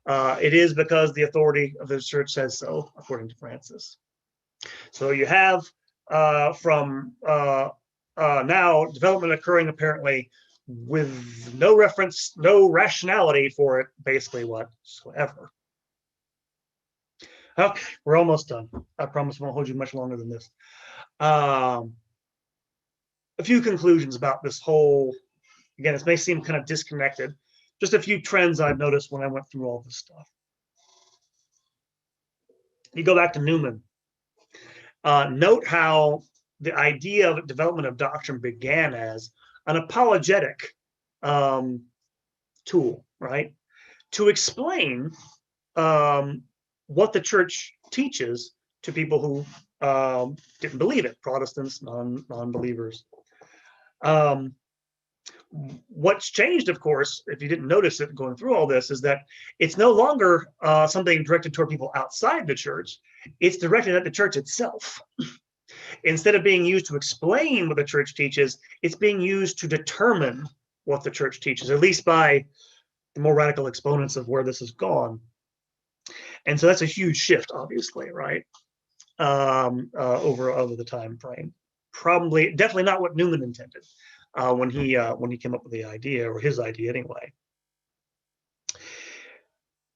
S1: It is because the authority of the church says so, according to Francis. So you have from now development occurring apparently with no reference, no rationality for it, basically whatsoever. Okay, we're almost done. I promise I won't hold you much longer than this. A few conclusions about this whole, again, it may seem kind of disconnected. Just a few trends I've noticed when I went through all this stuff. You go back to Newman. Note how the idea of development of doctrine began as an apologetic tool, right? To explain what the church teaches to people who didn't believe it. Protestants, non-believers. What's changed, of course, if you didn't notice it going through all this, is that it's no longer something directed toward people outside the church. It's directed at the church itself. Instead of being used to explain what the church teaches, it's being used to determine what the church teaches, at least by the more radical exponents of where this has gone. And so that's a huge shift, obviously, right? Over the time frame. Definitely not what Newman intended. When he came up with the idea, or his idea anyway.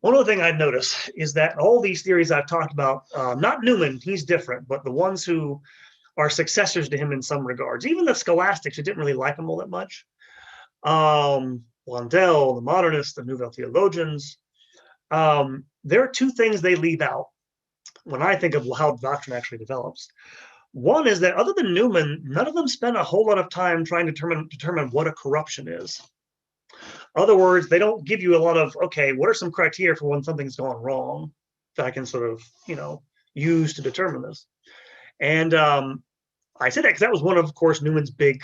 S1: One other thing I'd notice is that all these theories I've talked about, not Newman, he's different, but the ones who are successors to him in some regards, even the scholastics who didn't really like him all that much, Blondel, the modernists, the Nouvelle theologians, there are two things they leave out when I think of how doctrine actually develops. One is that other than Newman, none of them spend a whole lot of time trying to determine what a corruption is. In other words, they don't give you a lot of, okay, what are some criteria for when something's gone wrong that I can sort of, use to determine this? And I say that because that was one of course, Newman's big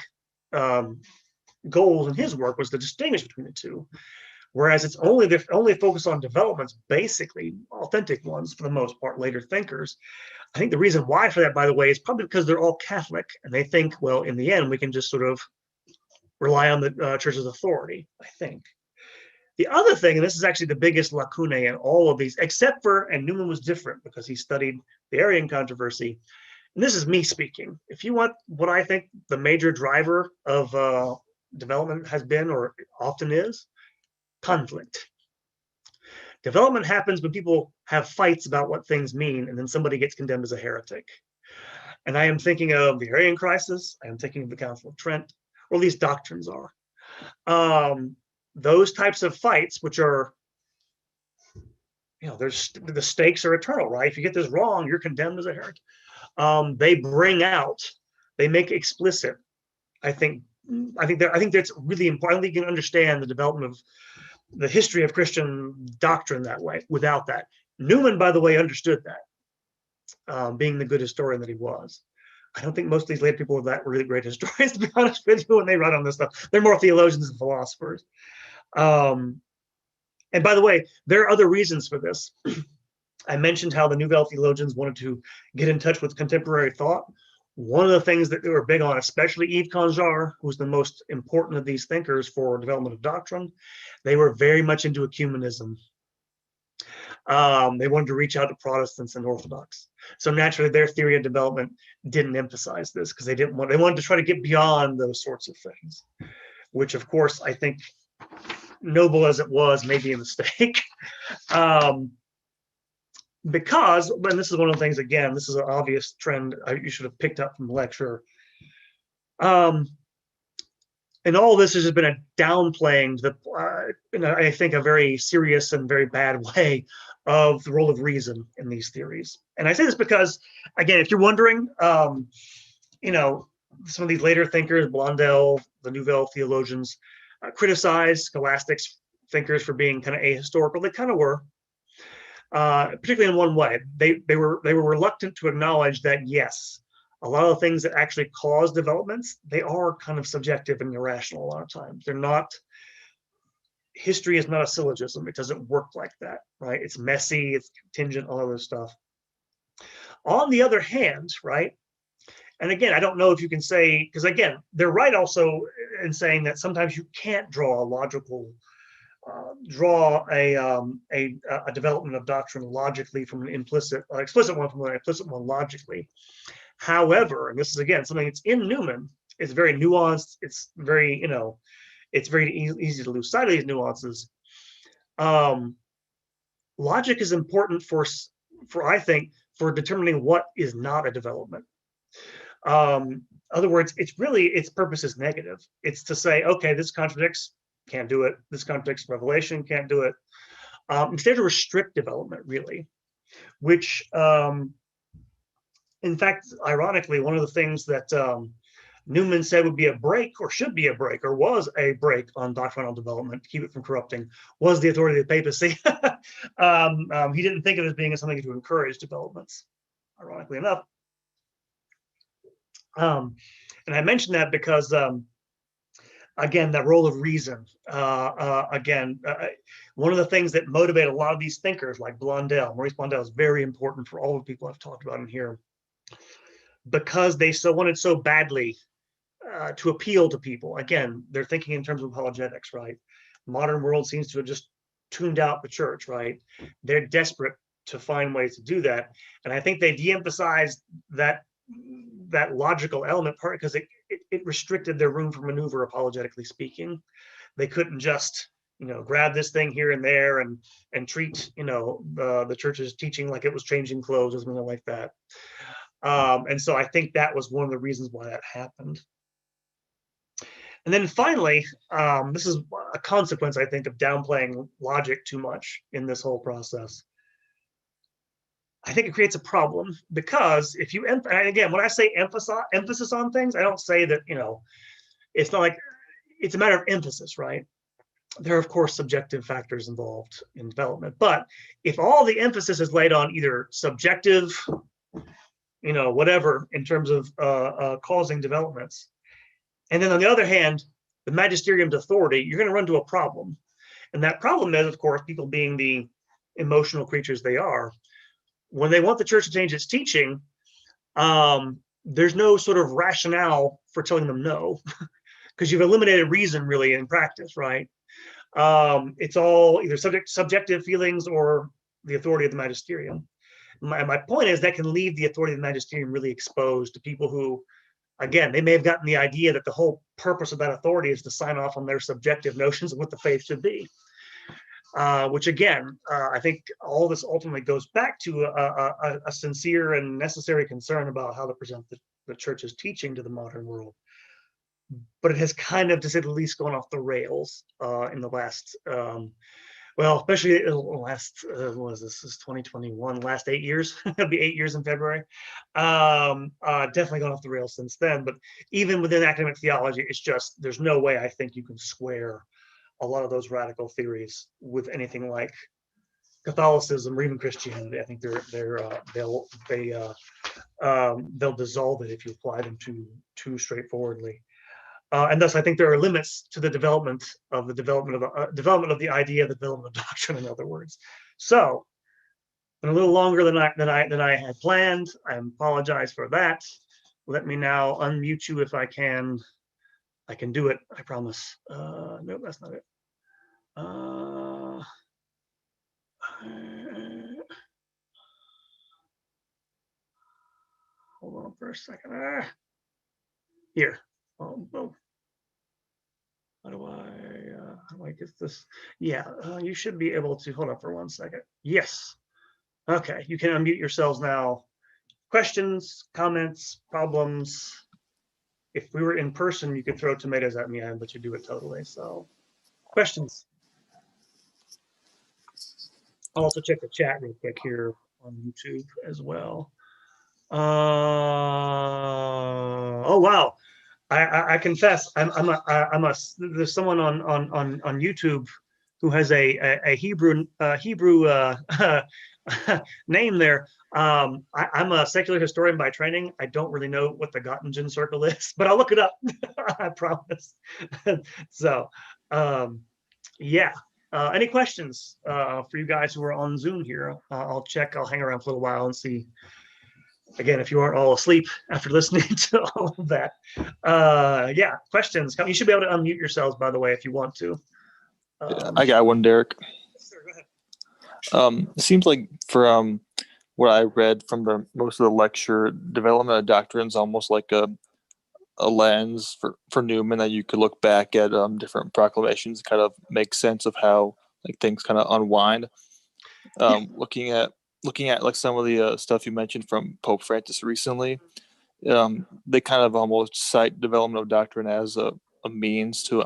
S1: goals in his work, was to distinguish between the two. Whereas it's only focused on developments, basically authentic ones for the most part, later thinkers. I think the reason why for that, by the way, is probably because they're all Catholic, and they think, well, in the end, we can just sort of rely on the church's authority, I think. The other thing, and this is actually the biggest lacunae in all of these, except for, and Newman was different because he studied the Arian controversy, and this is me speaking. If you want what I think the major driver of development has been, or often is, conflict. Development happens when people have fights about what things mean, and then somebody gets condemned as a heretic. And I am thinking of the Arian crisis. I am thinking of the Council of Trent, or at least doctrines are. Those types of fights, which are, there's the stakes are eternal, right? If you get this wrong, you're condemned as a heretic. They make explicit. I think that's really important. I don't think you can understand the development of the history of Christian doctrine that way, without that. Newman, by the way, understood that, being the good historian that he was. I don't think most of these later people are that really great historians, to be honest with you, when they write on this stuff. They're more theologians and philosophers. And by the way, there are other reasons for this. I mentioned how the Nouvelle theologians wanted to get in touch with contemporary thought. One of the things that they were big on, especially Yves Conjar, who's the most important of these thinkers for development of doctrine, they were very much into ecumenism. They wanted to reach out to Protestants and Orthodox. So naturally, their theory of development didn't emphasize this because they wanted to try to get beyond those sorts of things, which of course, I think, noble as it was, may be a mistake. Because, and this is one of the things, again, this is an obvious trend you should have picked up from the lecture. And all this has just been a downplaying, in I think, a very serious and very bad way of the role of reason in these theories. And I say this because, again, if you're wondering, some of these later thinkers, Blondel, the Nouvelle theologians, criticized scholastics thinkers for being kind of ahistorical. They kind of were. Particularly in one way, they were reluctant to acknowledge that, yes, a lot of the things that actually cause developments, they are kind of subjective and irrational a lot of times. They're not, history is not a syllogism. It doesn't work like that, right? It's messy, it's contingent, all of this stuff. On the other hand, right, and again, I don't know if you can say, because again, they're right also in saying that sometimes you can't draw a logical a development of doctrine logically from an explicit one from an implicit one logically. However, and this is again something that's in Newman, it's very nuanced. It's very, it's very easy to lose sight of these nuances. Logic is important for I think, for determining what is not a development. In other words, its purpose is negative. It's to say, okay, this contradicts, can't do it. This contradicts Revelation, can't do it. Instead, to restrict development, really, which, in fact, ironically, one of the things that Newman said would be a break, or should be a break, or was a break on doctrinal development to keep it from corrupting, was the authority of the papacy. He didn't think of it as being something to encourage developments, ironically enough. And I mentioned that because, again, that role of reason. One of the things that motivate a lot of these thinkers, like Maurice Blondel, is very important for all the people I've talked about in here, because they wanted so badly to appeal to people. Again, they're thinking in terms of apologetics, right? Modern world seems to have just tuned out the church, right? They're desperate to find ways to do that, and I think they de-emphasized that logical element part because it restricted their room for maneuver, apologetically speaking. They couldn't just grab this thing here and there and treat the church's teaching like it was changing clothes or something like that. And so I think that was one of the reasons why that happened. And then finally, this is a consequence, I think, of downplaying logic too much in this whole process. I think it creates a problem, because if you, and again, when I say emphasis on things, I don't say that, it's not like it's a matter of emphasis, right? There are, of course, subjective factors involved in development. But if all the emphasis is laid on either subjective, whatever, in terms of causing developments, and then on the other hand, the magisterium's authority, you're going to run into a problem. And that problem is, of course, people being the emotional creatures they are, when they want the church to change its teaching, there's no sort of rationale for telling them no, because you've eliminated reason really in practice, right? It's all either subjective feelings or the authority of the magisterium. My point is that can leave the authority of the magisterium really exposed to people who, again, they may have gotten the idea that the whole purpose of that authority is to sign off on their subjective notions of what the faith should be. Which again, I think all this ultimately goes back to a sincere and necessary concern about how to present the church's teaching to the modern world. But it has kind of, to say the least, gone off the rails in the last, especially the last, what is this? This is 2021, last 8 years. It'll be 8 years in February. Definitely gone off the rails since then. But even within academic theology, it's just, there's no way I think you can square a lot of those radical theories with anything like Catholicism or even Christianity. I think they'll dissolve it if you apply them too straightforwardly. And thus, I think there are limits to the development of the idea, the development of doctrine, in other words. So, a little longer than I had planned. I apologize for that. Let me now unmute you if I can. I can do it, I promise. No, that's not it. Hold on for a second. Here. How do I get this? Yeah, you should be able to. Hold on for 1 second. Yes. Okay, you can unmute yourselves now. Questions, comments, problems. If we were in person, you could throw tomatoes at me, but you do it totally. So, questions? I'll also check the chat real quick here on YouTube as well. Oh wow! I confess, there's someone on YouTube who has a Hebrew name there. I'm a secular historian by training. I don't really know what the Göttingen circle is, but I'll look it up. I promise. So, yeah. Any questions for you guys who are on Zoom here? I'll check. I'll hang around for a little while and see. Again, if you aren't all asleep after listening to all of that. Yeah, questions. You should be able to unmute yourselves, by the way, if you want to.
S2: I got one, Derek.
S1: Sure, go ahead.
S2: It seems like from what I read from most of the lecture, development of doctrine is almost like a lens for Newman that you could look back at different proclamations, kind of make sense of how like things kind of unwind. Looking at like some of the stuff you mentioned from Pope Francis recently, they kind of almost cite development of doctrine as a means to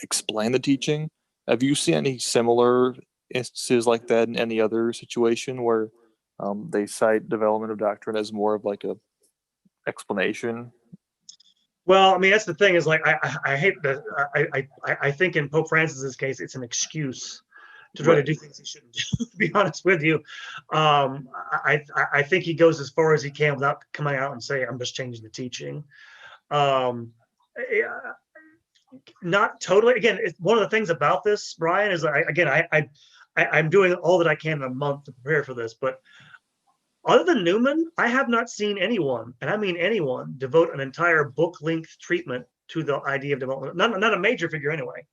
S2: explain the teaching. Have you seen any similar instances like that in any other situation where they cite development of doctrine as more of like a explanation?
S1: Well, I mean, that's the thing is like I hate that. I think in Pope Francis's case, it's an excuse. to try to
S2: Right.
S1: do things he shouldn't do. To be honest with you, I think he goes as far as he can without coming out and saying, "I'm just changing the teaching." Um, Not totally. Again, one of the things about this, Brian, is I'm doing all that I can in a month to prepare for this, but other than Newman, I have not seen anyone, and I mean anyone, devote an entire book-length treatment to the idea of development. Not a major figure anyway.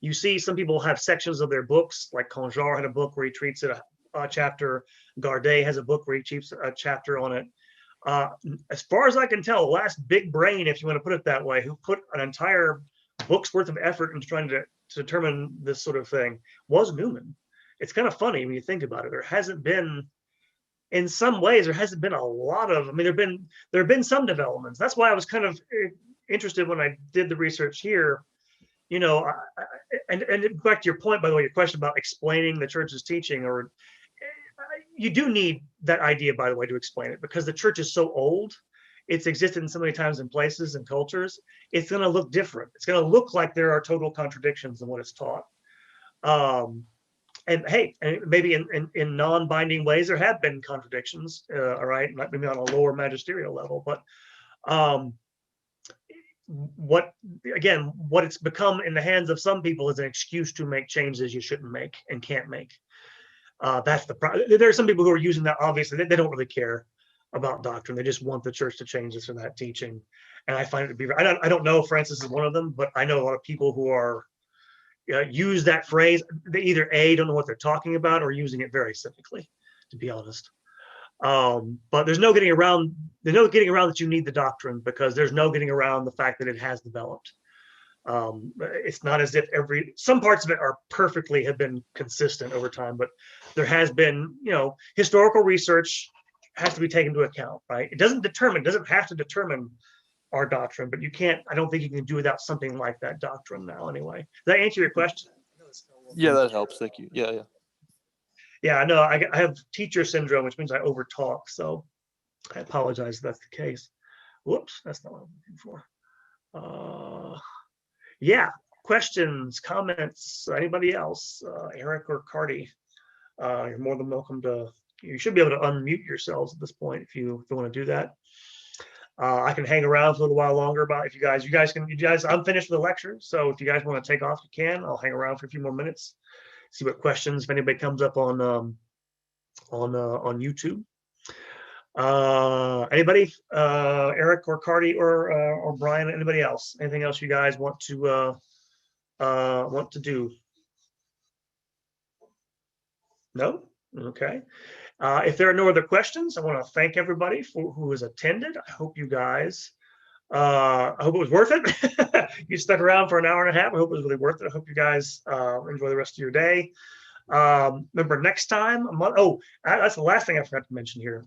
S1: You see some people have sections of their books, like Conjar had a book where he treats it a chapter. Gardet has a book where he treats a chapter on it. As far as I can tell, the last big brain, if you want to put it that way, who put an entire book's worth of effort into trying to determine this sort of thing was Newman. It's kind of funny when you think about it. There hasn't been, in some ways, there hasn't been a lot of. I mean, there have been some developments. That's why I was kind of interested when I did the research here. You know, and back to your point, by the way, your question about explaining the church's teaching, or you do need that idea, by the way, to explain it, because the church is so old. It's existed in so many times and places and cultures. It's going to look different. It's going to look like there are total contradictions in what it's taught. And hey, and maybe in non-binding ways, there have been contradictions, all right, maybe on a lower magisterial level, but what it's become in the hands of some people is an excuse to make changes you shouldn't make and can't make. That's the problem. There are some people who are using that, obviously, they don't really care about doctrine. They just want the church to change this or that teaching. And I find it to be, I don't know if Francis is one of them, but I know a lot of people who are use that phrase. They either don't know what they're talking about, or using it very cynically, to be honest. But there's no getting around. There's no getting around that you need the doctrine, because there's no getting around the fact that it has developed. It's not as if some parts of it are perfectly have been consistent over time, but there has been, historical research has to be taken into account, right? It doesn't have to determine our doctrine, but I don't think you can do without something like that doctrine now anyway. Does that answer your question?
S2: Yeah, that helps. Thank you. Yeah.
S1: Yeah, I know. I have teacher syndrome, which means I overtalk. So I apologize if that's the case. Whoops, that's not what I'm looking for. Yeah, questions, comments, anybody else? Eric or Cardi, you're more than welcome to. You should be able to unmute yourselves at this point if you want to do that. I can hang around for a little while longer. About if you guys, I'm finished with the lecture. So if you guys want to take off, you can. I'll hang around for a few more minutes. See what questions, if anybody comes up on YouTube. Anybody? Eric or Cardi or Brian? Anybody else? Anything else you guys want to do? No? Okay. If there are no other questions, I want to thank everybody who has attended. I hope you guys, I hope it was worth it. You stuck around for an hour and a half. I hope it was really worth it. I hope you guys enjoy the rest of your day. Remember, next time, that's the last thing I forgot to mention here.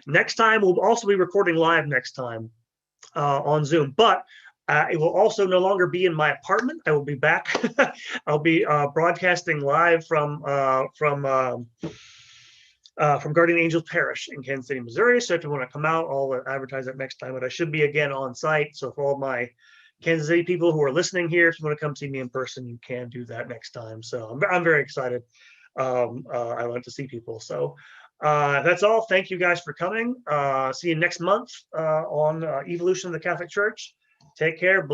S1: Next time, we'll also be recording live next time on Zoom, but it will also no longer be in my apartment. I will be back. I'll be broadcasting live from Guardian Angels Parish in Kansas City, Missouri. So if you want to come out, I'll advertise that next time, but I should be again on site. So for all my Kansas City people who are listening here, if you want to come see me in person, you can do that next time. So I'm very excited. I want to see people. So that's all. Thank you guys for coming. See you next month on Evolution of the Catholic Church. Take care.